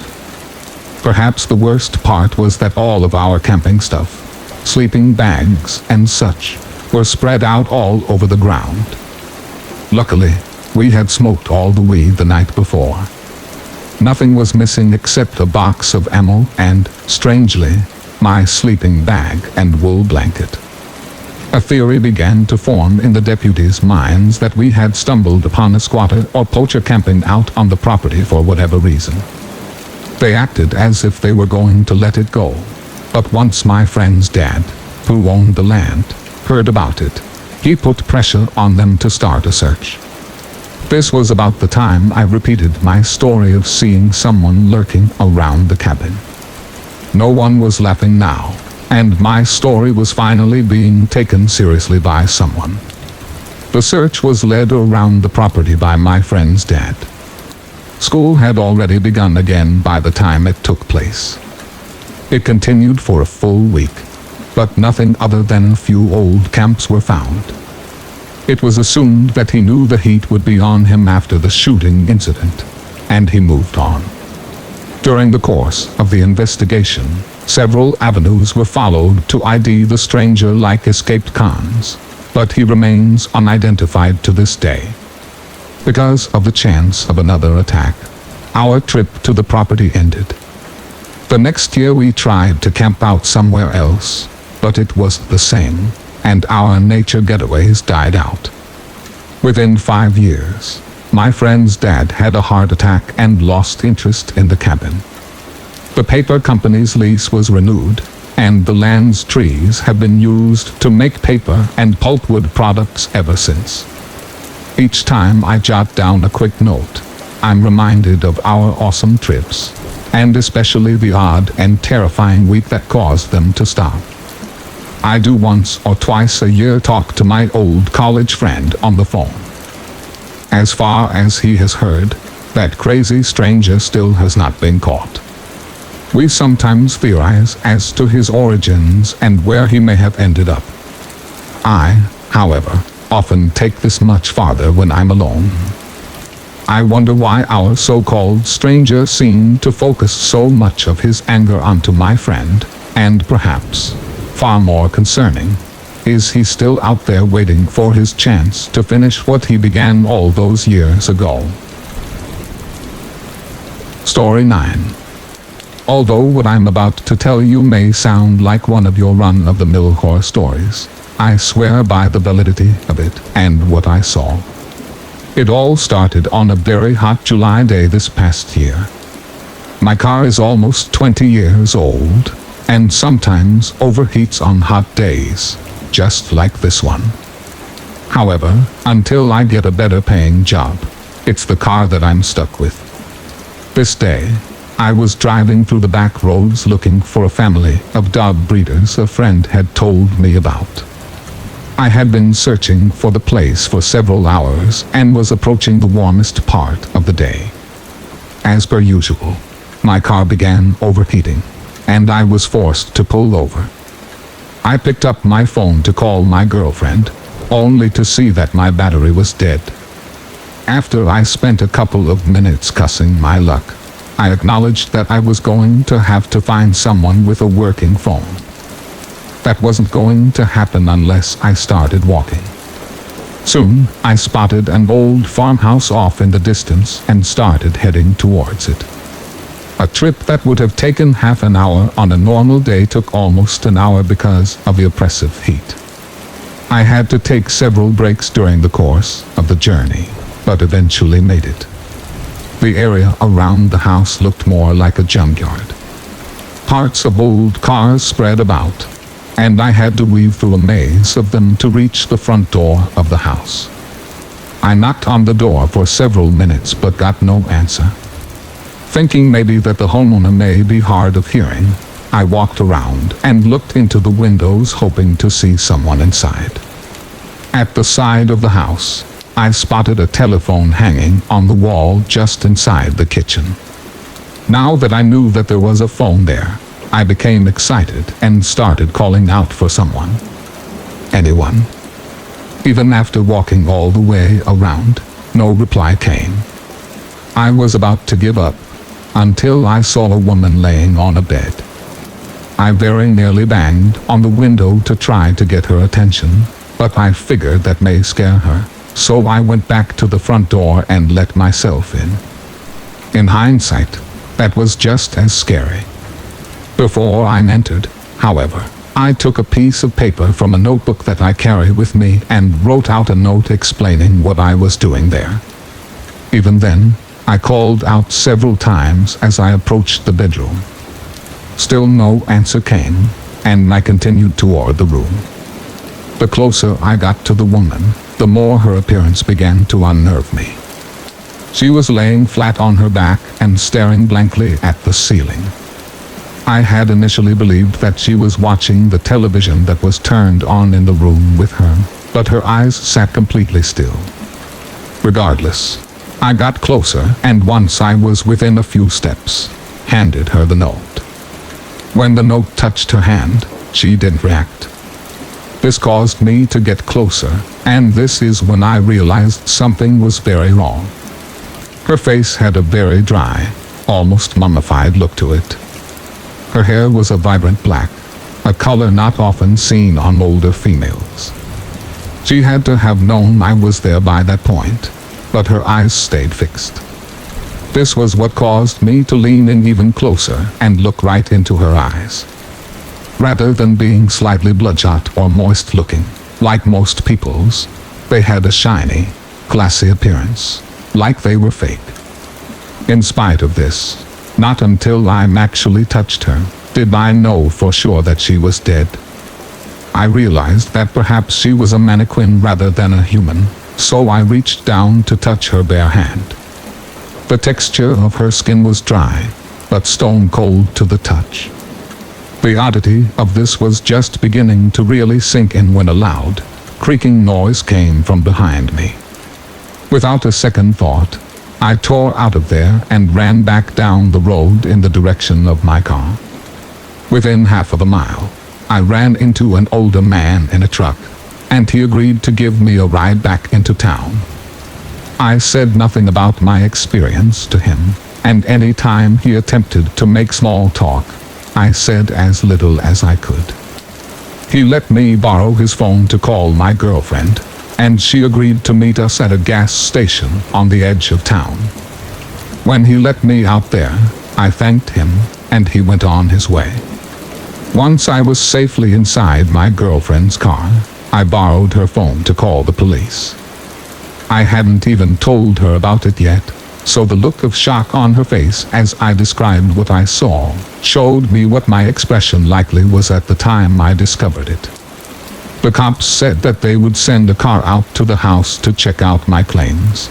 Perhaps the worst part was that all of our camping stuff, sleeping bags and such, were spread out all over the ground. Luckily, we had smoked all the weed the night before. Nothing was missing except a box of ammo and, strangely, my sleeping bag and wool blanket. A theory began to form in the deputies' minds that we had stumbled upon a squatter or poacher camping out on the property for whatever reason. They acted as if they were going to let it go, but once my friend's dad, who owned the land, heard about it, he put pressure on them to start a search. This was about the time I repeated my story of seeing someone lurking around the cabin. No one was laughing now, and my story was finally being taken seriously by someone. The search was led around the property by my friend's dad. School had already begun again by the time it took place. It continued for a full week, but nothing other than a few old camps were found. It was assumed that he knew the heat would be on him after the shooting incident, and he moved on. During the course of the investigation, several avenues were followed to ID the stranger like escaped cons, but he remains unidentified to this day. Because of the chance of another attack, our trip to the property ended. The next year we tried to camp out somewhere else, but it was the same, and our nature getaways died out. Within 5 years, my friend's dad had a heart attack and lost interest in the cabin. The paper company's lease was renewed, and the land's trees have been used to make paper and pulpwood products ever since. Each time I jot down a quick note, I'm reminded of our awesome trips, and especially the odd and terrifying week that caused them to stop. I do once or twice a year talk to my old college friend on the phone. As far as he has heard, that crazy stranger still has not been caught. We sometimes theorize as to his origins and where he may have ended up. I, however, often take this much farther when I'm alone. I wonder why our so-called stranger seemed to focus so much of his anger onto my friend, and perhaps, far more concerning, is he still out there waiting for his chance to finish what he began all those years ago? Story 9. Although what I'm about to tell you may sound like one of your run-of-the-mill horror stories, I swear by the validity of it and what I saw. It all started on a very hot July day this past year. My car is almost 20 years old, and sometimes overheats on hot days, just like this one. However, until I get a better paying job, it's the car that I'm stuck with. This day, I was driving through the back roads looking for a family of dog breeders a friend had told me about. I had been searching for the place for several hours and was approaching the warmest part of the day. As per usual, my car began overheating, and I was forced to pull over. I picked up my phone to call my girlfriend, only to see that my battery was dead. After I spent a couple of minutes cussing my luck, I acknowledged that I was going to have to find someone with a working phone. That wasn't going to happen unless I started walking. Soon, I spotted an old farmhouse off in the distance and started heading towards it. A trip that would have taken half an hour on a normal day took almost an hour because of the oppressive heat. I had to take several breaks during the course of the journey, but eventually made it. The area around the house looked more like a junkyard. Parts of old cars spread about, and I had to weave through a maze of them to reach the front door of the house. I knocked on the door for several minutes but got no answer. Thinking maybe that the homeowner may be hard of hearing, I walked around and looked into the windows hoping to see someone inside. At the side of the house, I spotted a telephone hanging on the wall just inside the kitchen. Now that I knew that there was a phone there, I became excited and started calling out for someone. Anyone? Even after walking all the way around, no reply came. I was about to give up, until I saw a woman laying on a bed. I very nearly banged on the window to try to get her attention, but I figured that may scare her, so I went back to the front door and let myself in. In hindsight, that was just as scary. Before I entered, however, I took a piece of paper from a notebook that I carry with me and wrote out a note explaining what I was doing there. Even then, I called out several times as I approached the bedroom. Still no answer came, and I continued toward the room. The closer I got to the woman, the more her appearance began to unnerve me. She was laying flat on her back and staring blankly at the ceiling. I had initially believed that she was watching the television that was turned on in the room with her, but her eyes sat completely still. Regardless, I got closer, and once I was within a few steps, handed her the note. When the note touched her hand, she didn't react. This caused me to get closer, and this is when I realized something was very wrong. Her face had a very dry, almost mummified look to it. Her hair was a vibrant black, a color not often seen on older females. She had to have known I was there by that point, but her eyes stayed fixed. This was what caused me to lean in even closer and look right into her eyes. Rather than being slightly bloodshot or moist-looking, like most people's, they had a shiny, classy appearance, like they were fake. In spite of this, not until I actually touched her did I know for sure that she was dead. I realized that perhaps she was a mannequin rather than a human, so I reached down to touch her bare hand. The texture of her skin was dry, but stone cold to the touch. The oddity of this was just beginning to really sink in when a loud, creaking noise came from behind me. Without a second thought, I tore out of there and ran back down the road in the direction of my car. Within half of a mile, I ran into an older man in a truck, and he agreed to give me a ride back into town. I said nothing about my experience to him, and any time he attempted to make small talk, I said as little as I could. He let me borrow his phone to call my girlfriend, and she agreed to meet us at a gas station on the edge of town. When he let me out there, I thanked him, and he went on his way. Once I was safely inside my girlfriend's car, I borrowed her phone to call the police. I hadn't even told her about it yet, so the look of shock on her face as I described what I saw showed me what my expression likely was at the time I discovered it. The cops said that they would send a car out to the house to check out my claims.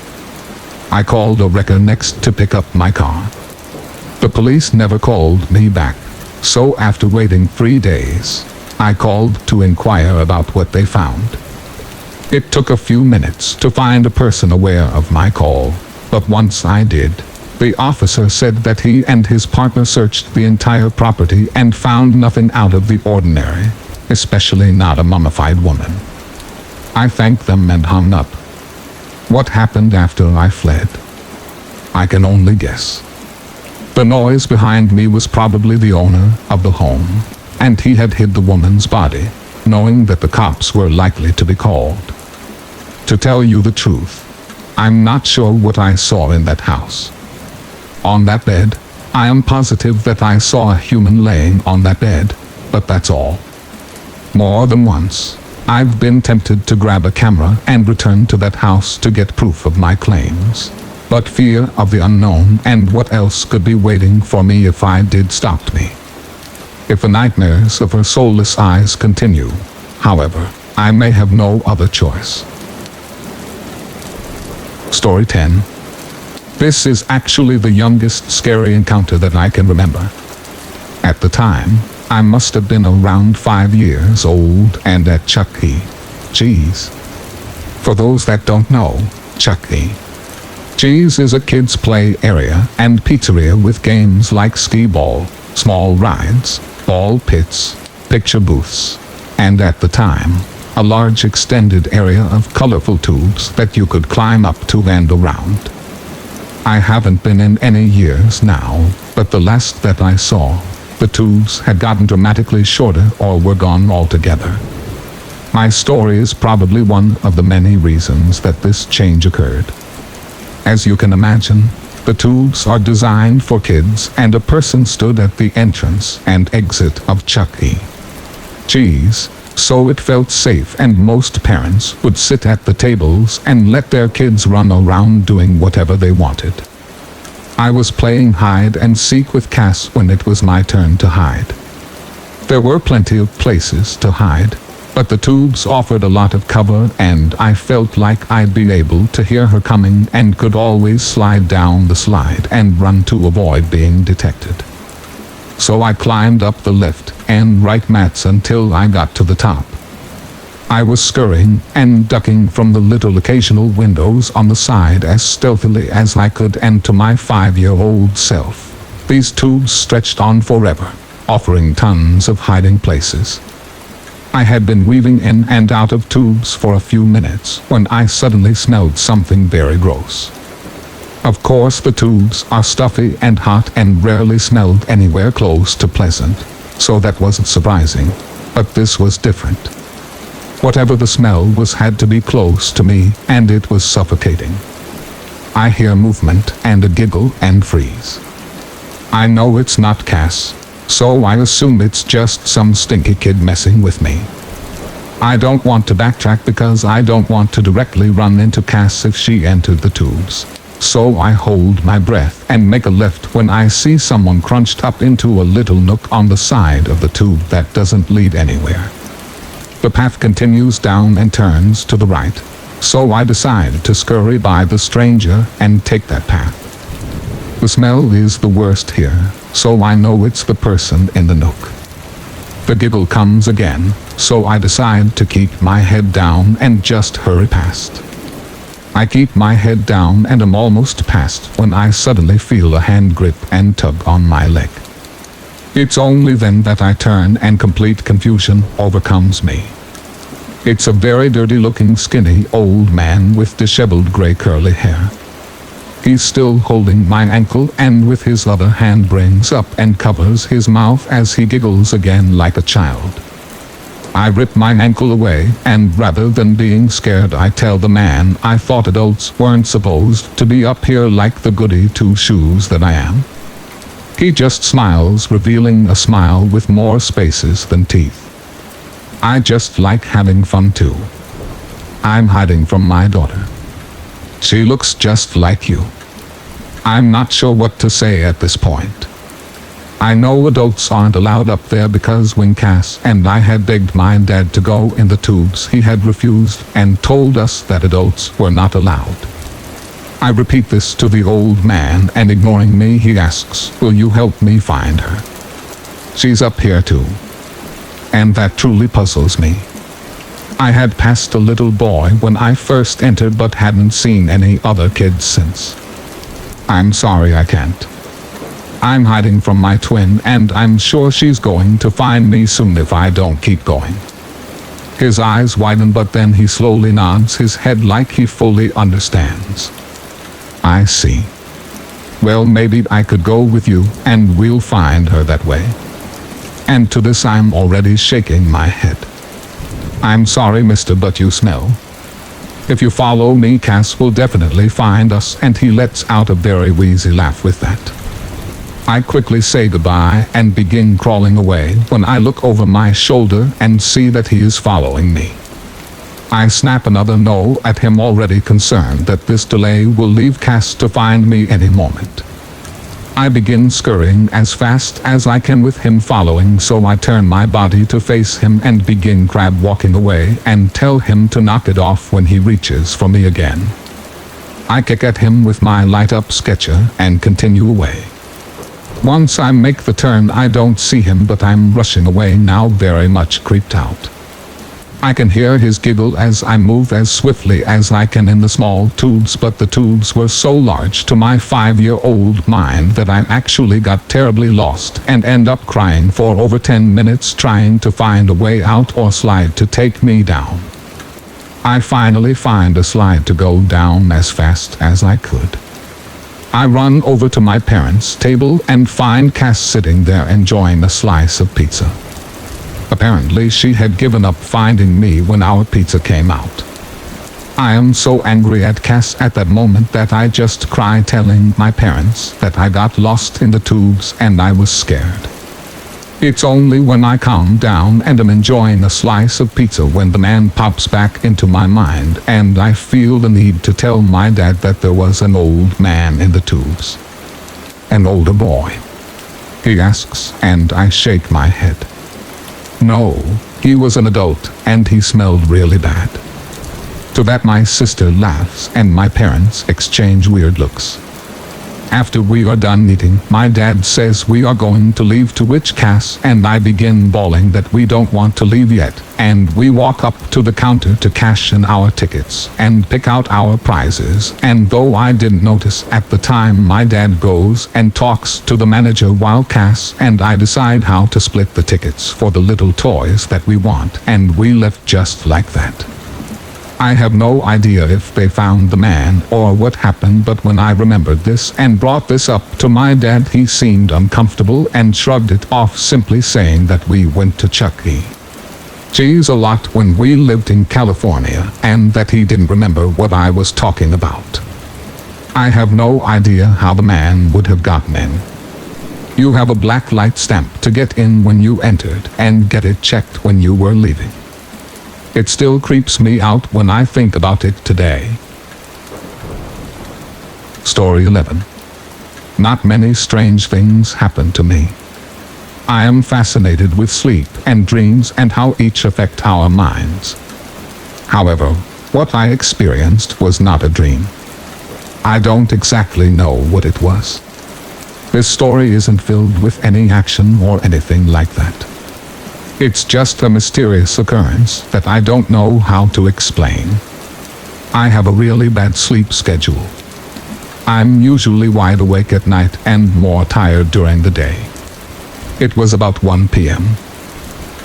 I called a wrecker next to pick up my car. The police never called me back, so after waiting 3 days, I called to inquire about what they found. It took a few minutes to find a person aware of my call, but once I did, the officer said that he and his partner searched the entire property and found nothing out of the ordinary, especially not a mummified woman. I thanked them and hung up. What happened after I fled? I can only guess. The noise behind me was probably the owner of the home, and he had hid the woman's body, knowing that the cops were likely to be called. To tell you the truth, I'm not sure what I saw in that house. On that bed, I am positive that I saw a human laying on that bed, but that's all. More than once, I've been tempted to grab a camera and return to that house to get proof of my claims, but fear of the unknown and what else could be waiting for me if I did stopped me. If the nightmares of her soulless eyes continue, however, I may have no other choice. Story 10. This is actually the youngest scary encounter that I can remember. At the time, I must have been around 5 years old and at Chuck E. Cheese. For those that don't know, Chuck E. Cheese is a kids' play area and pizzeria with games like skee ball, small rides, ball pits, picture booths, and at the time, a large extended area of colorful tubes that you could climb up to and around. I haven't been in any years now, but the last that I saw, the tubes had gotten dramatically shorter or were gone altogether. My story is probably one of the many reasons that this change occurred. As you can imagine, the tubes are designed for kids, and a person stood at the entrance and exit of Chuck E. Cheese, so it felt safe, and most parents would sit at the tables and let their kids run around doing whatever they wanted. I was playing hide and seek with Cass when it was my turn to hide. There were plenty of places to hide, But the tubes offered a lot of cover and I felt like I'd be able to hear her coming and could always slide down the slide and run to avoid being detected. So I climbed up the lift and right mats until I got to the top. I was scurrying and ducking from the little occasional windows on the side as stealthily as I could, and to my 5-year-old self, these tubes stretched on forever, offering tons of hiding places. I had been weaving in and out of tubes for a few minutes when I suddenly smelled something very gross. Of course, the tubes are stuffy and hot and rarely smelled anywhere close to pleasant, so that wasn't surprising. But this was different. Whatever the smell was had to be close to me, and it was suffocating. I hear movement and a giggle and freeze. I know it's not Cass, so I assume it's just some stinky kid messing with me. I don't want to backtrack because I don't want to directly run into Cass if she entered the tubes. So I hold my breath and make a left when I see someone crunched up into a little nook on the side of the tube that doesn't lead anywhere. The path continues down and turns to the right, so I decide to scurry by the stranger and take that path. The smell is the worst here, so I know it's the person in the nook. The giggle comes again, so I decide to keep my head down and just hurry past. I keep my head down and am almost past when I suddenly feel a hand grip and tug on my leg. It's only then that I turn and complete confusion overcomes me. It's a very dirty-looking skinny old man with disheveled gray curly hair. He's still holding my ankle and with his other hand brings up and covers his mouth as he giggles again like a child. I rip my ankle away and rather than being scared I tell the man I thought adults weren't supposed to be up here like the goody two-shoes that I am. He just smiles, revealing a smile with more spaces than teeth. I just like having fun too. I'm hiding from my daughter. She looks just like you. I'm not sure what to say at this point. I know adults aren't allowed up there because when Cass and I had begged my dad to go in the tubes, he had refused and told us that adults were not allowed. I repeat this to the old man and ignoring me he asks, "Will you help me find her? She's up here too." And that truly puzzles me. I had passed a little boy when I first entered but hadn't seen any other kids since. I'm sorry I can't. I'm hiding from my twin and I'm sure she's going to find me soon if I don't keep going. His eyes widen but then he slowly nods his head like he fully understands. I see. Well, maybe I could go with you and we'll find her that way. And to this I'm already shaking my head. I'm sorry, mister, but you smell. If you follow me, Cass will definitely find us, and he lets out a very wheezy laugh with that. I quickly say goodbye and begin crawling away when I look over my shoulder and see that he is following me. I snap another no at him, already concerned that this delay will leave Cass to find me any moment. I begin scurrying as fast as I can with him following, so I turn my body to face him and begin crab walking away and tell him to knock it off when he reaches for me again. I kick at him with my light-up sketcher and continue away. Once I make the turn I don't see him, but I'm rushing away now, very much creeped out. I can hear his giggle as I move as swiftly as I can in the small tubes, but the tubes were so large to my 5-year-old mind that I actually got terribly lost and end up crying for over 10 minutes trying to find a way out or slide to take me down. I finally find a slide to go down as fast as I could. I run over to my parents' table and find Cass sitting there enjoying a slice of pizza. Apparently she had given up finding me when our pizza came out. I am so angry at Cass at that moment that I just cry, telling my parents that I got lost in the tubes and I was scared. It's only when I calm down and am enjoying a slice of pizza when the man pops back into my mind and I feel the need to tell my dad that there was an old man in the tubes. An older boy? He asks, and I shake my head. No, he was an adult, and he smelled really bad. To that my sister laughs and my parents exchange weird looks. After we are done eating, my dad says we are going to leave, to which Cass and I begin bawling that we don't want to leave yet, and we walk up to the counter to cash in our tickets and pick out our prizes, and though I didn't notice at the time, my dad goes and talks to the manager while Cass and I decide how to split the tickets for the little toys that we want, and we left just like that. I have no idea if they found the man or what happened, but when I remembered this and brought this up to my dad, he seemed uncomfortable and shrugged it off, simply saying that we went to Chuck E. Cheese a lot when we lived in California, and that he didn't remember what I was talking about. I have no idea how the man would have gotten in. You have a black light stamp to get in when you entered, and get it checked when you were leaving. It still creeps me out when I think about it today. Story 11. Not many strange things happen to me. I am fascinated with sleep and dreams and how each affect our minds. However, what I experienced was not a dream. I don't exactly know what it was. This story isn't filled with any action or anything like that. It's just a mysterious occurrence that I don't know how to explain. I have a really bad sleep schedule. I'm usually wide awake at night and more tired during the day. It was about 1 p.m.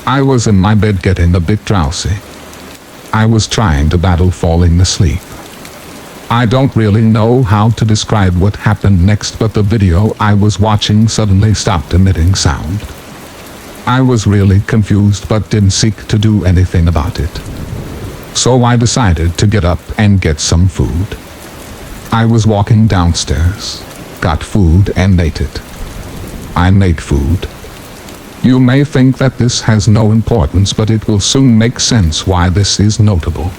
I was in my bed getting a bit drowsy. I was trying to battle falling asleep. I don't really know how to describe what happened next, but the video I was watching suddenly stopped emitting sound. I was really confused but didn't seek to do anything about it. So I decided to get up and get some food. I was walking downstairs, got food and ate it. I made food. You may think that this has no importance, but it will soon make sense why this is notable.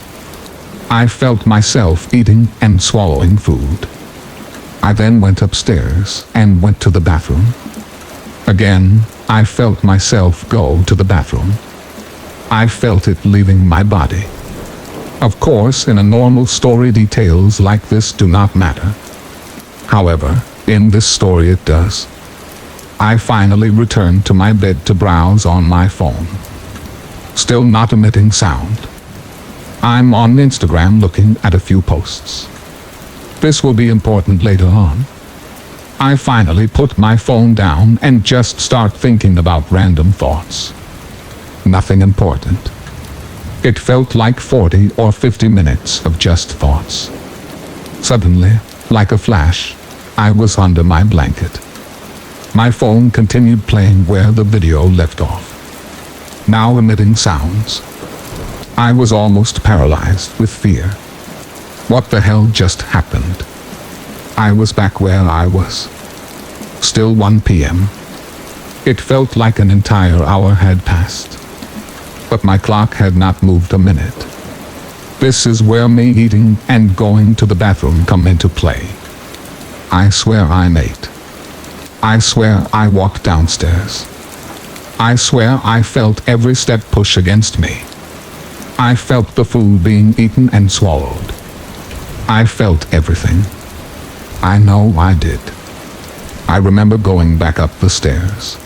I felt myself eating and swallowing food. I then went upstairs and went to the bathroom. Again, I felt myself go to the bathroom. I felt it leaving my body. Of course, in a normal story, details like this do not matter. However, in this story it does. I finally returned to my bed to browse on my phone. Still not emitting sound. I'm on Instagram looking at a few posts. This will be important later on. I finally put my phone down and just start thinking about random thoughts. Nothing important. It felt like 40 or 50 minutes of just thoughts. Suddenly, like a flash, I was under my blanket. My phone continued playing where the video left off. Now emitting sounds. I was almost paralyzed with fear. What the hell just happened? I was back where I was. Still 1 p.m. It felt like an entire hour had passed. But my clock had not moved a minute. This is where me eating and going to the bathroom come into play. I swear I ate. I swear I walked downstairs. I swear I felt every step push against me. I felt the food being eaten and swallowed. I felt everything. I know I did. I remember going back up the stairs.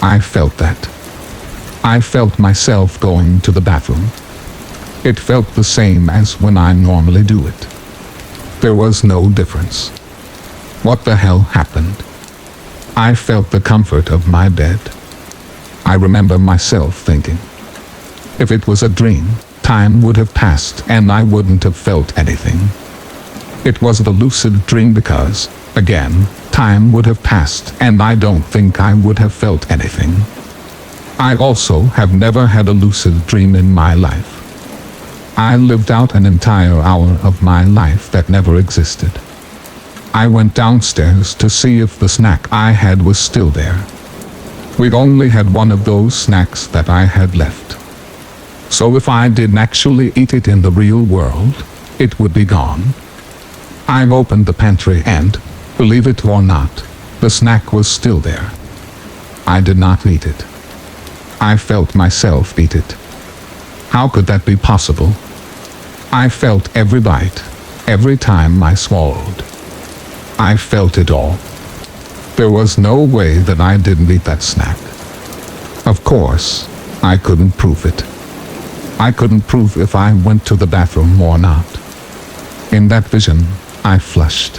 I felt that. I felt myself going to the bathroom. It felt the same as when I normally do it. There was no difference. What the hell happened? I felt the comfort of my bed. I remember myself thinking, if it was a dream, time would have passed and I wouldn't have felt anything. It was the lucid dream because, again, time would have passed and I don't think I would have felt anything. I also have never had a lucid dream in my life. I lived out an entire hour of my life that never existed. I went downstairs to see if the snack I had was still there. We'd only had one of those snacks that I had left. So if I didn't actually eat it in the real world, it would be gone. I opened the pantry and, believe it or not, the snack was still there. I did not eat it. I felt myself eat it. How could that be possible? I felt every bite, every time I swallowed. I felt it all. There was no way that I didn't eat that snack. Of course, I couldn't prove it. I couldn't prove if I went to the bathroom or not. In that vision, I flushed.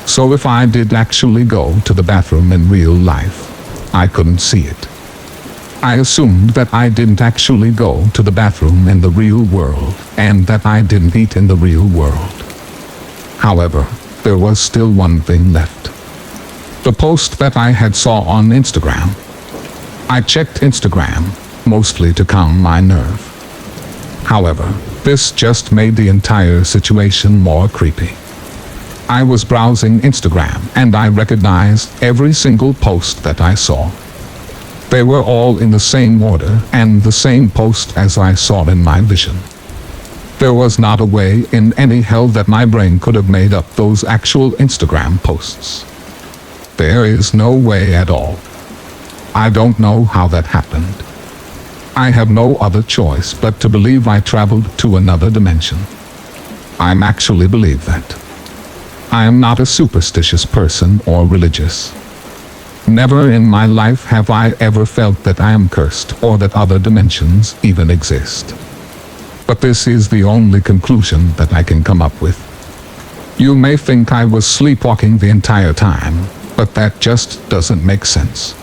So if I did actually go to the bathroom in real life, I couldn't see it. I assumed that I didn't actually go to the bathroom in the real world, and that I didn't eat in the real world. However, there was still one thing left. The post that I had saw on Instagram. I checked Instagram, mostly to calm my nerve. However, this just made the entire situation more creepy. I was browsing Instagram and I recognized every single post that I saw. They were all in the same order and the same post as I saw in my vision. There was not a way in any hell that my brain could have made up those actual Instagram posts. There is no way at all. I don't know how that happened. I have no other choice but to believe I traveled to another dimension. I'm actually believe that. I am not a superstitious person or religious. Never in my life have I ever felt that I am cursed or that other dimensions even exist. But this is the only conclusion that I can come up with. You may think I was sleepwalking the entire time, but that just doesn't make sense.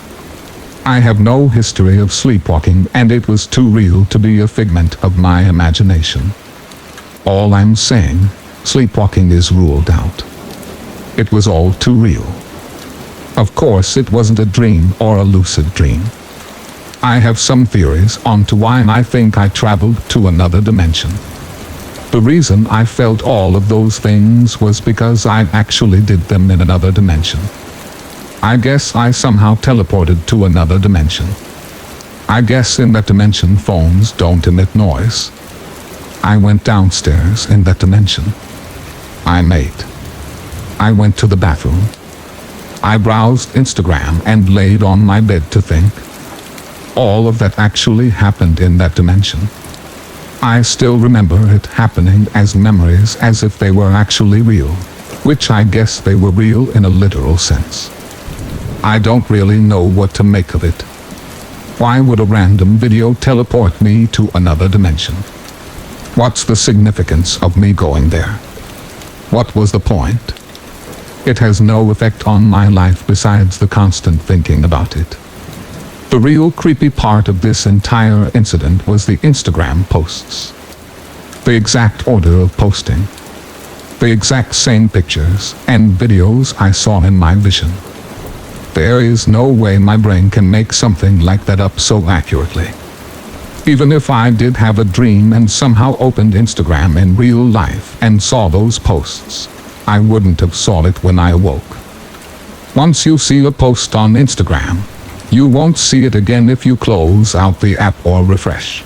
I have no history of sleepwalking and it was too real to be a figment of my imagination. All I'm saying, sleepwalking is ruled out. It was all too real. Of course it wasn't a dream or a lucid dream. I have some theories on to why I think I traveled to another dimension. The reason I felt all of those things was because I actually did them in another dimension. I guess I somehow teleported to another dimension. I guess in that dimension phones don't emit noise. I went downstairs in that dimension. I ate. I went to the bathroom. I browsed Instagram and laid on my bed to think. All of that actually happened in that dimension. I still remember it happening as memories as if they were actually real, which I guess they were real in a literal sense. I don't really know what to make of it. Why would a random video teleport me to another dimension? What's the significance of me going there? What was the point? It has no effect on my life besides the constant thinking about it. The real creepy part of this entire incident was the Instagram posts. The exact order of posting. The exact same pictures and videos I saw in my vision. There is no way my brain can make something like that up so accurately. Even if I did have a dream and somehow opened Instagram in real life and saw those posts, I wouldn't have saw it when I awoke. Once you see a post on Instagram, you won't see it again if you close out the app or refresh.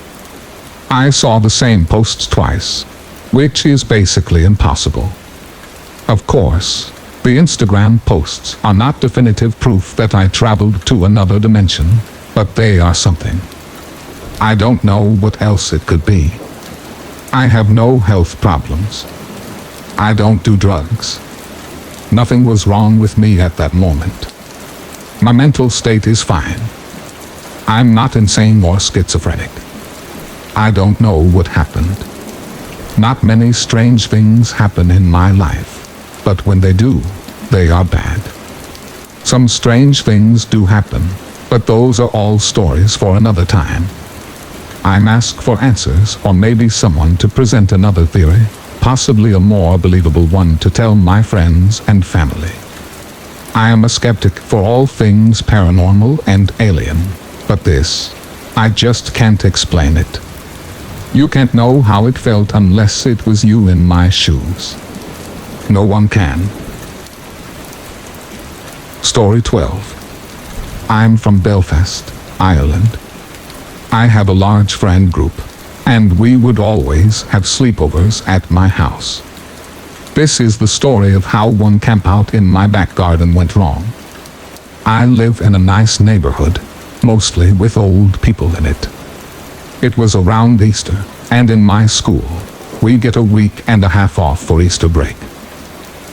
I saw the same posts twice, which is basically impossible. Of course, the Instagram posts are not definitive proof that I traveled to another dimension, but they are something. I don't know what else it could be. I have no health problems. I don't do drugs. Nothing was wrong with me at that moment. My mental state is fine. I'm not insane or schizophrenic. I don't know what happened. Not many strange things happen in my life, but when they do, they are bad. Some strange things do happen, but those are all stories for another time. I'm asked for answers or maybe someone to present another theory, possibly a more believable one to tell my friends and family. I am a skeptic for all things paranormal and alien, but this, I just can't explain it. You can't know how it felt unless it was you in my shoes. No one can. Story 12. I'm from Belfast, Ireland. I have a large friend group, and we would always have sleepovers at my house. This is the story of how one campout in my back garden went wrong. I live in a nice neighborhood, mostly with old people in it. It was around Easter, and in my school, we get a week and a half off for Easter break.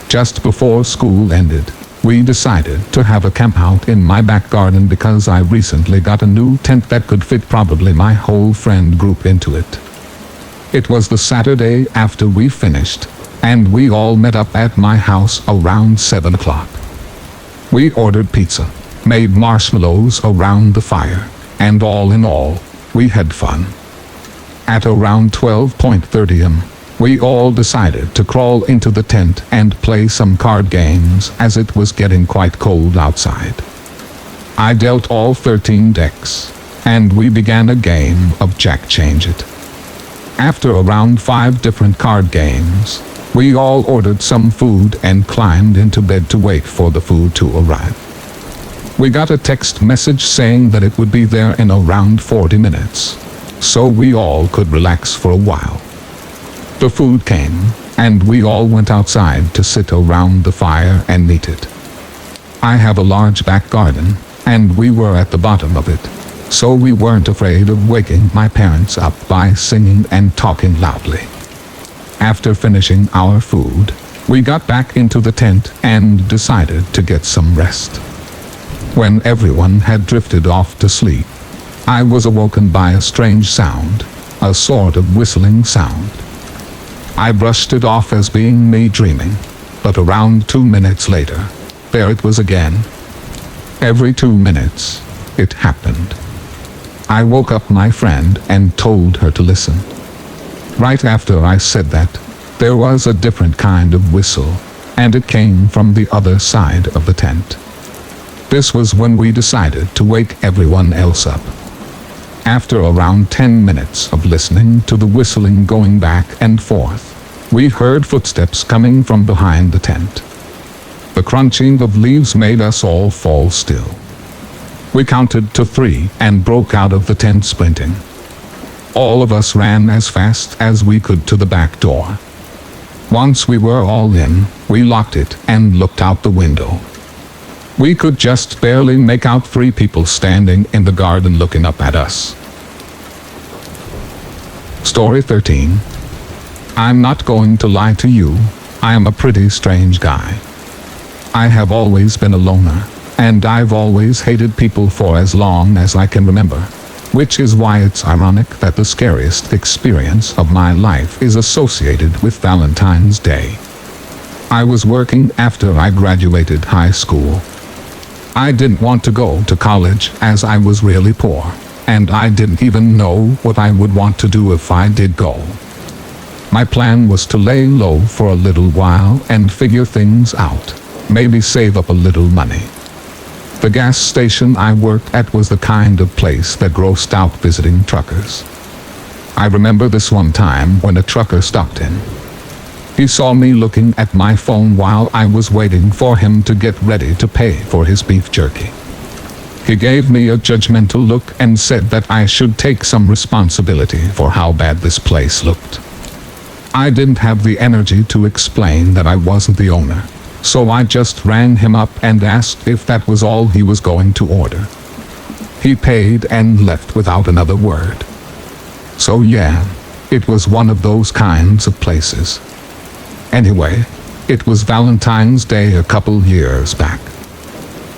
Just before school ended, we decided to have a campout in my back garden because I recently got a new tent that could fit probably my whole friend group into it. It was the Saturday after we finished, and we all met up at my house around 7 o'clock. We ordered pizza, made marshmallows around the fire, and all in all, we had fun. At around 12:30 am, we all decided to crawl into the tent and play some card games as it was getting quite cold outside. I dealt all 13 decks, and we began a game of Jack Change It. After around 5 different card games, we all ordered some food and climbed into bed to wait for the food to arrive. We got a text message saying that it would be there in around 40 minutes, so we all could relax for a while. The food came, and we all went outside to sit around the fire and eat it. I have a large back garden, and we were at the bottom of it, so we weren't afraid of waking my parents up by singing and talking loudly. After finishing our food, we got back into the tent and decided to get some rest. When everyone had drifted off to sleep, I was awoken by a strange sound, a sort of whistling sound. I brushed it off as being me dreaming, but around 2 minutes later, there it was again. Every 2 minutes, it happened. I woke up my friend and told her to listen. Right after I said that, there was a different kind of whistle, and it came from the other side of the tent. This was when we decided to wake everyone else up. After around 10 minutes of listening to the whistling going back and forth, we heard footsteps coming from behind the tent. The crunching of leaves made us all fall still. We counted to 3 and broke out of the tent sprinting. All of us ran as fast as we could to the back door. Once we were all in, we locked it and looked out the window. We could just barely make out 3 people standing in the garden looking up at us. Story 13. I'm not going to lie to you, I am a pretty strange guy. I have always been a loner, and I've always hated people for as long as I can remember, which is why it's ironic that the scariest experience of my life is associated with Valentine's Day. I was working after I graduated high school. I didn't want to go to college as I was really poor, and I didn't even know what I would want to do if I did go. My plan was to lay low for a little while and figure things out, maybe save up a little money. The gas station I worked at was the kind of place that grossed out visiting truckers. I remember this one time when a trucker stopped in. He saw me looking at my phone while I was waiting for him to get ready to pay for his beef jerky. He gave me a judgmental look and said that I should take some responsibility for how bad this place looked. I didn't have the energy to explain that I wasn't the owner, so I just rang him up and asked if that was all he was going to order. He paid and left without another word. So yeah, it was one of those kinds of places. Anyway, it was Valentine's Day a couple years back.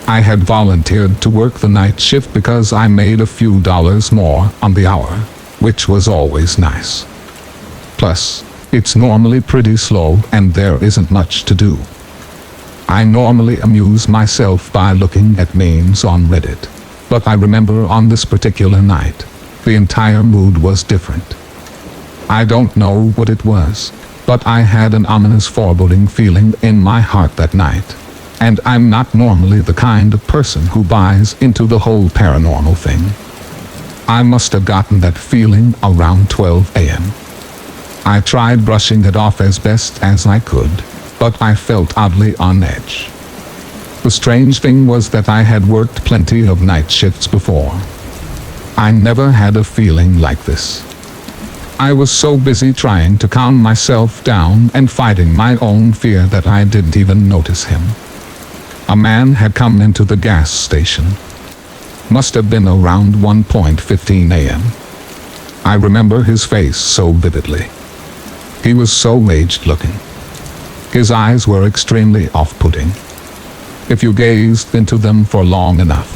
I had volunteered to work the night shift because I made a few dollars more on the hour, which was always nice. Plus, it's normally pretty slow and there isn't much to do. I normally amuse myself by looking at memes on Reddit, but I remember on this particular night, the entire mood was different. I don't know what it was, but I had an ominous foreboding feeling in my heart that night, and I'm not normally the kind of person who buys into the whole paranormal thing. I must have gotten that feeling around 12 a.m. I tried brushing it off as best as I could, but I felt oddly on edge. The strange thing was that I had worked plenty of night shifts before. I never had a feeling like this. I was so busy trying to calm myself down and fighting my own fear that I didn't even notice him. A man had come into the gas station. must have been around 1:15 a.m. I remember his face so vividly. He was so aged looking. His eyes were extremely off-putting. If you gazed into them for long enough,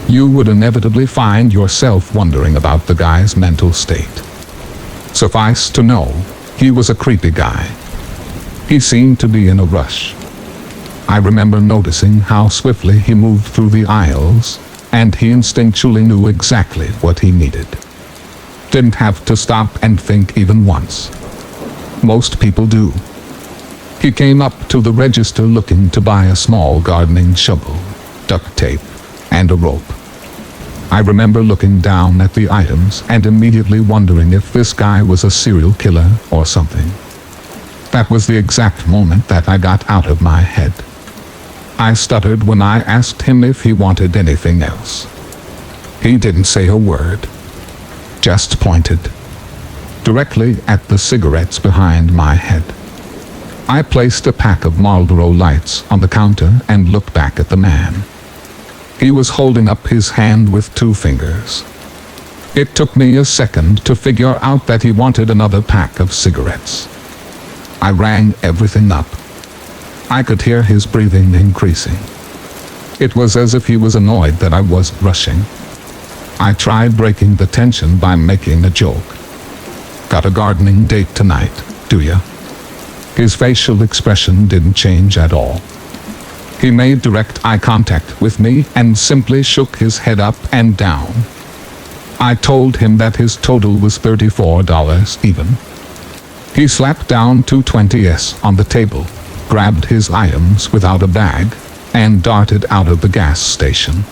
you would inevitably find yourself wondering about the guy's mental state. Suffice to know, he was a creepy guy. He seemed to be in a rush. I remember noticing how swiftly he moved through the aisles, and he instinctually knew exactly what he needed. Didn't have to stop and think even once. Most people do. He came up to the register looking to buy a small gardening shovel, duct tape, and a rope. I remember looking down at the items and immediately wondering if this guy was a serial killer or something. That was the exact moment that I got out of my head. I stuttered when I asked him if he wanted anything else. He didn't say a word, just pointed directly at the cigarettes behind my head. I placed a pack of Marlboro Lights on the counter and looked back at the man. He was holding up his hand with 2 fingers. It took me a second to figure out that he wanted another pack of cigarettes. I rang everything up. I could hear his breathing increasing. It was as if he was annoyed that I wasn't rushing. I tried breaking the tension by making a joke. "Got a gardening date tonight, do ya?" His facial expression didn't change at all. He made direct eye contact with me and simply shook his head up and down. I told him that his total was $34 even. He slapped down 2 20s on the table, grabbed his items without a bag, and darted out of the gas station.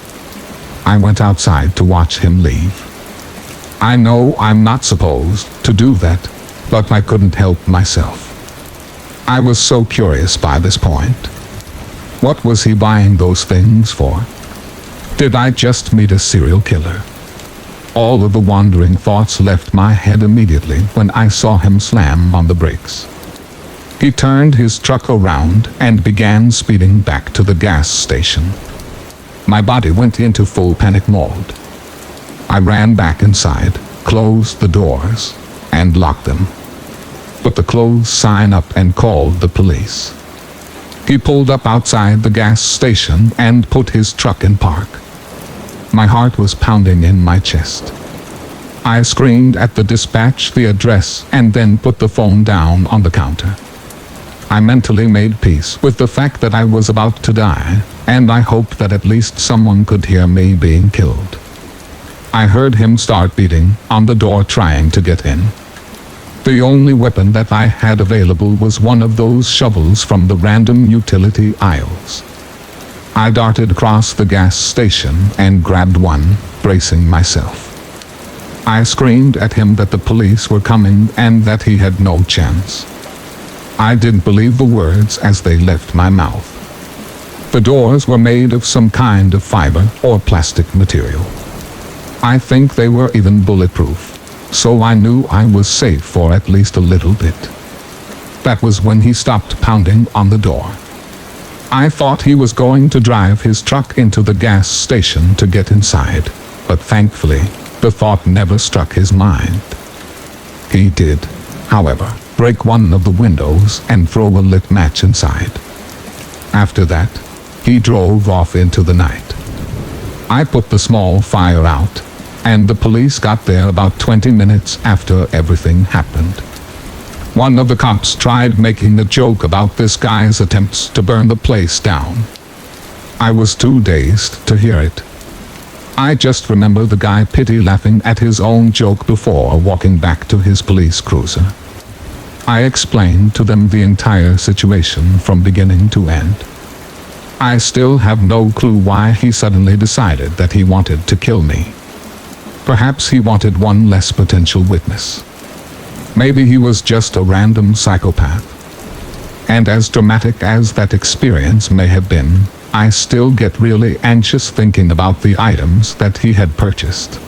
I went outside to watch him leave. I know I'm not supposed to do that, but I couldn't help myself. I was so curious by this point. What was he buying those things for? Did I just meet a serial killer? All of the wandering thoughts left my head immediately when I saw him slam on the brakes. He turned his truck around and began speeding back to the gas station. My body went into full panic mode. I ran back inside, closed the doors, and locked them. Put the closed sign up and called the police. He pulled up outside the gas station and put his truck in park. My heart was pounding in my chest. I screamed at the dispatch the address and then put the phone down on the counter. I mentally made peace with the fact that I was about to die, and I hoped that at least someone could hear me being killed. I heard him start beating on the door trying to get in. The only weapon that I had available was one of those shovels from the random utility aisles. I darted across the gas station and grabbed one, bracing myself. I screamed at him that the police were coming and that he had no chance. I didn't believe the words as they left my mouth. The doors were made of some kind of fiber or plastic material. I think they were even bulletproof, so I knew I was safe for at least a little bit. That was when he stopped pounding on the door. I thought he was going to drive his truck into the gas station to get inside, but thankfully, the thought never struck his mind. He did, however, break one of the windows and throw a lit match inside. After that, he drove off into the night. I put the small fire out, and the police got there about 20 minutes after everything happened. One of the cops tried making a joke about this guy's attempts to burn the place down. I was too dazed to hear it. I just remember the guy pity laughing at his own joke before walking back to his police cruiser. I explained to them the entire situation from beginning to end. I still have no clue why he suddenly decided that he wanted to kill me. Perhaps he wanted one less potential witness. Maybe he was just a random psychopath. And as dramatic as that experience may have been, I still get really anxious thinking about the items that he had purchased.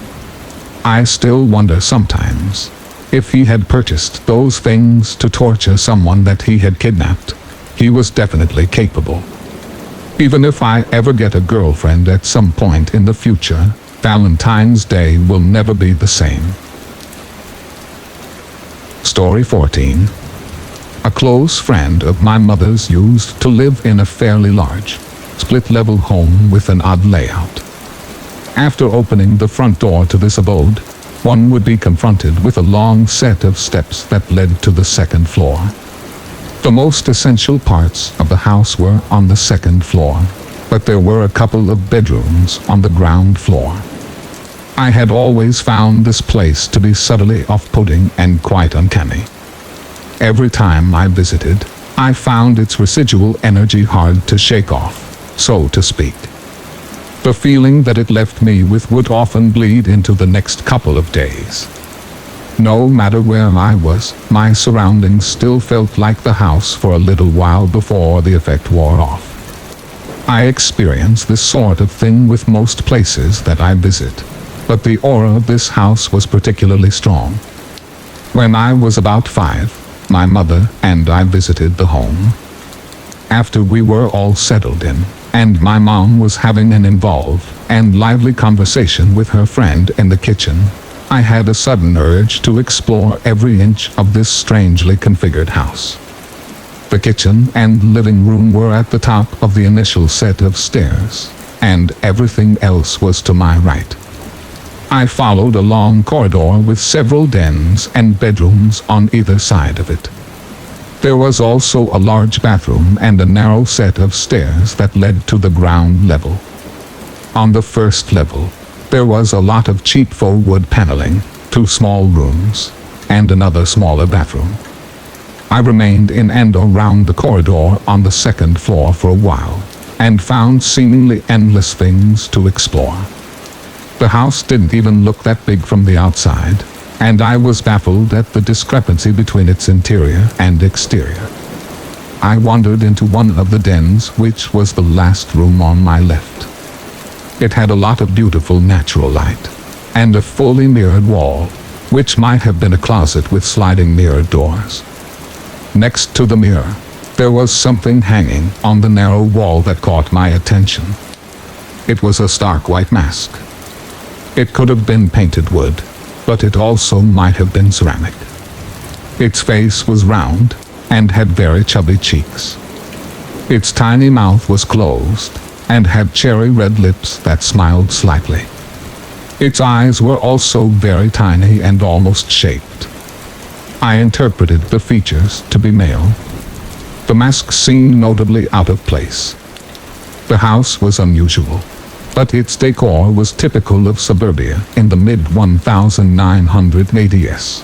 I still wonder sometimes, if he had purchased those things to torture someone that he had kidnapped, he was definitely capable. Even if I ever get a girlfriend at some point in the future, Valentine's Day will never be the same. Story 14. A close friend of my mother's used to live in a fairly large, split-level home with an odd layout. After opening the front door to this abode, one would be confronted with a long set of steps that led to the second floor. The most essential parts of the house were on the second floor, but there were a couple of bedrooms on the ground floor. I had always found this place to be subtly off-putting and quite uncanny. Every time I visited, I found its residual energy hard to shake off, so to speak. The feeling that it left me with would often bleed into the next couple of days. No matter where I was, my surroundings still felt like the house for a little while before the effect wore off. I experience this sort of thing with most places that I visit, but the aura of this house was particularly strong. When I was about 5, my mother and I visited the home. After we were all settled in, and my mom was having an involved and lively conversation with her friend in the kitchen, I had a sudden urge to explore every inch of this strangely configured house. The kitchen and living room were at the top of the initial set of stairs, and everything else was to my right. I followed a long corridor with several dens and bedrooms on either side of it. There was also a large bathroom and a narrow set of stairs that led to the ground level. On the first level, there was a lot of cheap faux wood paneling, 2 small rooms, and another smaller bathroom. I remained in and around the corridor on the second floor for a while, and found seemingly endless things to explore. The house didn't even look that big from the outside, and I was baffled at the discrepancy between its interior and exterior. I wandered into one of the dens, which was the last room on my left. It had a lot of beautiful natural light, and a fully mirrored wall, which might have been a closet with sliding mirrored doors. Next to the mirror, there was something hanging on the narrow wall that caught my attention. It was a stark white mask. It could have been painted wood, but it also might have been ceramic. Its face was round, and had very chubby cheeks. Its tiny mouth was closed, and had cherry red lips that smiled slightly. Its eyes were also very tiny and almost shaped. I interpreted the features to be male. The mask seemed notably out of place. The house was unusual, but its decor was typical of suburbia in the mid-1980s.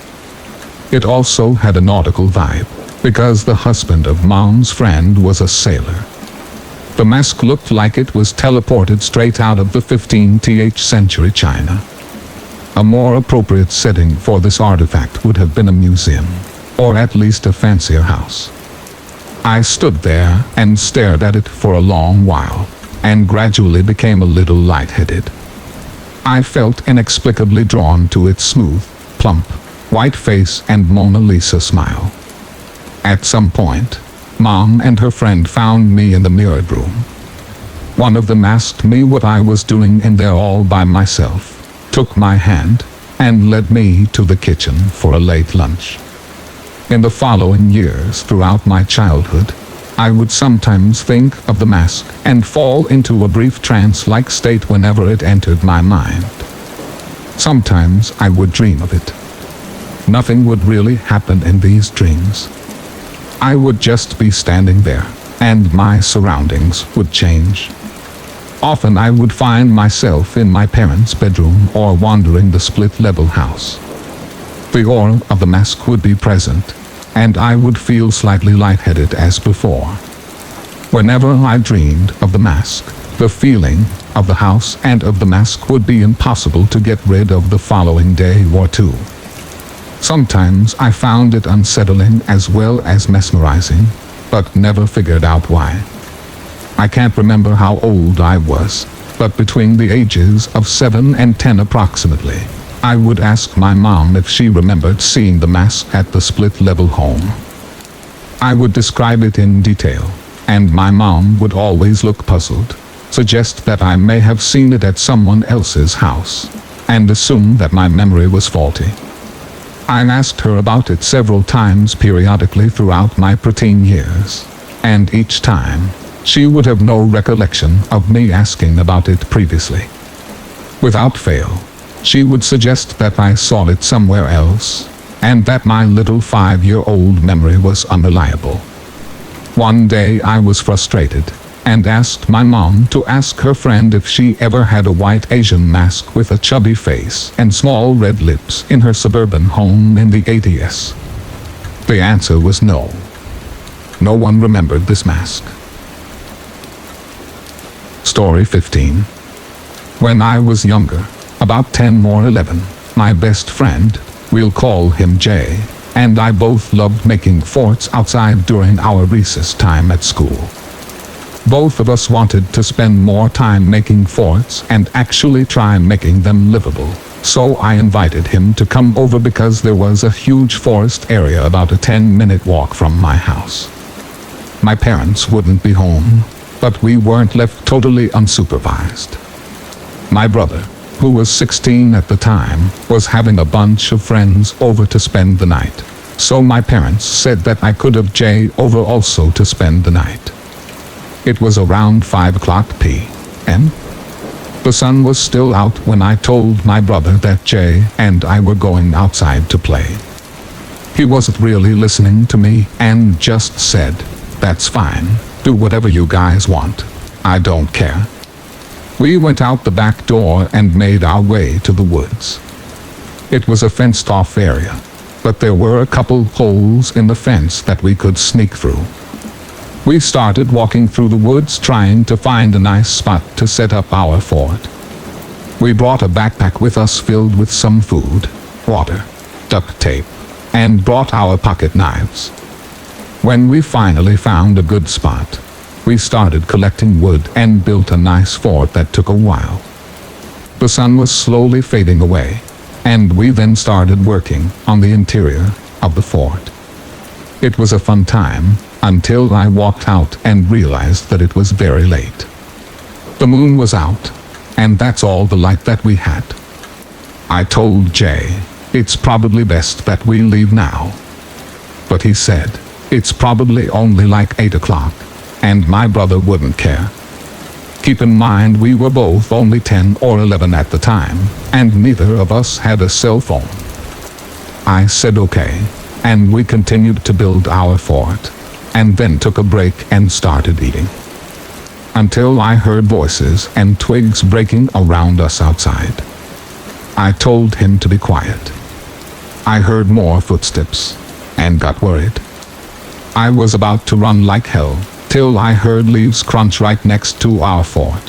It also had a nautical vibe, because the husband of Mom's friend was a sailor. The mask looked like it was teleported straight out of the 15th century China. A more appropriate setting for this artifact would have been a museum, or at least a fancier house. I stood there and stared at it for a long while, and gradually became a little lightheaded. I felt inexplicably drawn to its smooth, plump, white face and Mona Lisa smile. At some point, Mom and her friend found me in the mirrored room. One of them asked me what I was doing in there all by myself, took my hand, and led me to the kitchen for a late lunch. In the following years throughout my childhood, I would sometimes think of the mask and fall into a brief trance-like state whenever it entered my mind. Sometimes I would dream of it. Nothing would really happen in these dreams. I would just be standing there, and my surroundings would change. Often I would find myself in my parents' bedroom or wandering the split-level house. The aura of the mask would be present, and I would feel slightly lightheaded as before. Whenever I dreamed of the mask, the feeling of the house and of the mask would be impossible to get rid of the following day or two. Sometimes I found it unsettling as well as mesmerizing, but never figured out why. I can't remember how old I was, but between the ages of 7 and 10 approximately, I would ask my mom if she remembered seeing the mask at the split-level home. I would describe it in detail, and my mom would always look puzzled, suggest that I may have seen it at someone else's house, and assumed that my memory was faulty. I asked her about it several times periodically throughout my preteen years, and each time, she would have no recollection of me asking about it previously. Without fail, she would suggest that I saw it somewhere else, and that my little 5-year-old memory was unreliable. One day I was frustrated, and asked my mom to ask her friend if she ever had a white Asian mask with a chubby face and small red lips in her suburban home in the 80s. The answer was no. No one remembered this mask. Story 15. When I was younger, about 10 or 11, my best friend, we'll call him Jay, and I both loved making forts outside during our recess time at school. Both of us wanted to spend more time making forts and actually try making them livable, so I invited him to come over because there was a huge forest area about a 10-minute walk from my house. My parents wouldn't be home, but we weren't left totally unsupervised. My brother, who was 16 at the time, was having a bunch of friends over to spend the night, so my parents said that I could have Jay over also to spend the night. It was around 5:00 p.m. The sun was still out when I told my brother that Jay and I were going outside to play. He wasn't really listening to me and just said, "That's fine, do whatever you guys want. I don't care." We went out the back door and made our way to the woods. It was a fenced-off area, but there were a couple holes in the fence that we could sneak through. We started walking through the woods trying to find a nice spot to set up our fort. We brought a backpack with us filled with some food, water, duct tape, and brought our pocket knives. When we finally found a good spot, we started collecting wood and built a nice fort that took a while. The sun was slowly fading away, and we then started working on the interior of the fort. It was a fun time, until I walked out and realized that it was very late. The moon was out, and that's all the light that we had. I told Jay, "It's probably best that we leave now." But he said, "It's probably only like 8 o'clock, and my brother wouldn't care." Keep in mind we were both only 10 or 11 at the time, and neither of us had a cell phone. I said okay, and we continued to build our fort, and then took a break and started eating. Until I heard voices and twigs breaking around us outside. I told him to be quiet. I heard more footsteps, and got worried. I was about to run like hell, till I heard leaves crunch right next to our fort.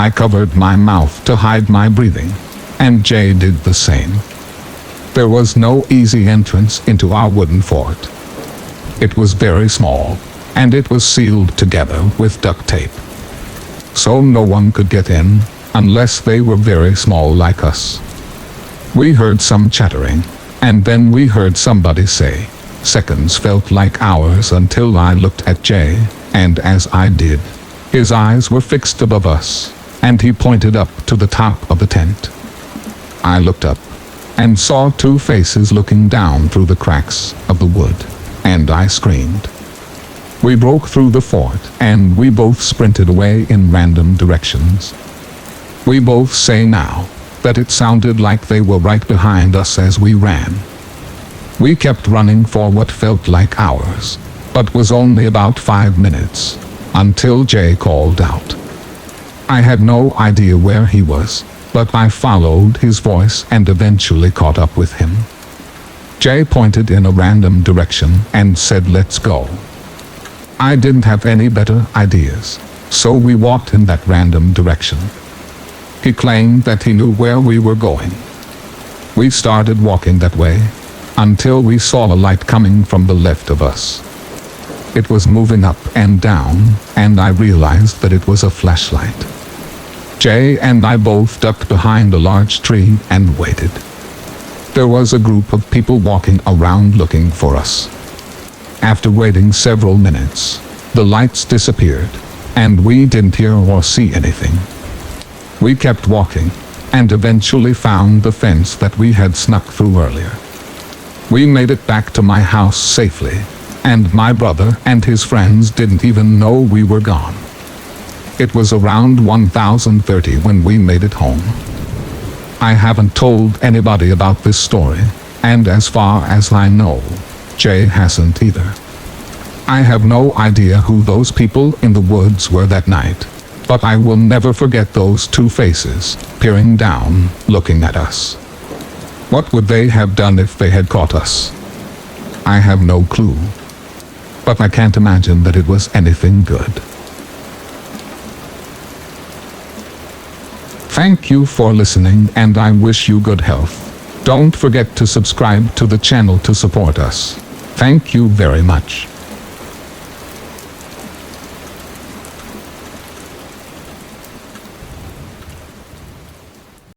I covered my mouth to hide my breathing, and Jay did the same. There was no easy entrance into our wooden fort. It was very small, and it was sealed together with duct tape. So no one could get in, unless they were very small like us. We heard some chattering, and then we heard somebody say, "Seconds felt like hours until I looked at Jay, and as I did, his eyes were fixed above us, and he pointed up to the top of the tent. I looked up, and saw two faces looking down through the cracks of the wood, and I screamed. We broke through the fort, and we both sprinted away in random directions. We both say now that it sounded like they were right behind us as we ran. We kept running for what felt like hours, but was only about 5 minutes, until Jay called out. I had no idea where he was, but I followed his voice and eventually caught up with him. Jay pointed in a random direction and said, "Let's go." I didn't have any better ideas, so we walked in that random direction. He claimed that he knew where we were going. We started walking that way, until we saw a light coming from the left of us. It was moving up and down, and I realized that it was a flashlight. Jay and I both ducked behind a large tree and waited. There was a group of people walking around looking for us. After waiting several minutes, the lights disappeared, and we didn't hear or see anything. We kept walking, and eventually found the fence that we had snuck through earlier. We made it back to my house safely, and my brother and his friends didn't even know we were gone. It was around 1030 when we made it home. I haven't told anybody about this story, and as far as I know, Jay hasn't either. I have no idea who those people in the woods were that night, but I will never forget those two faces, peering down, looking at us. What would they have done if they had caught us? I have no clue, but I can't imagine that it was anything good. Thank you for listening, and I wish you good health. Don't forget to subscribe to the channel to support us. Thank you very much.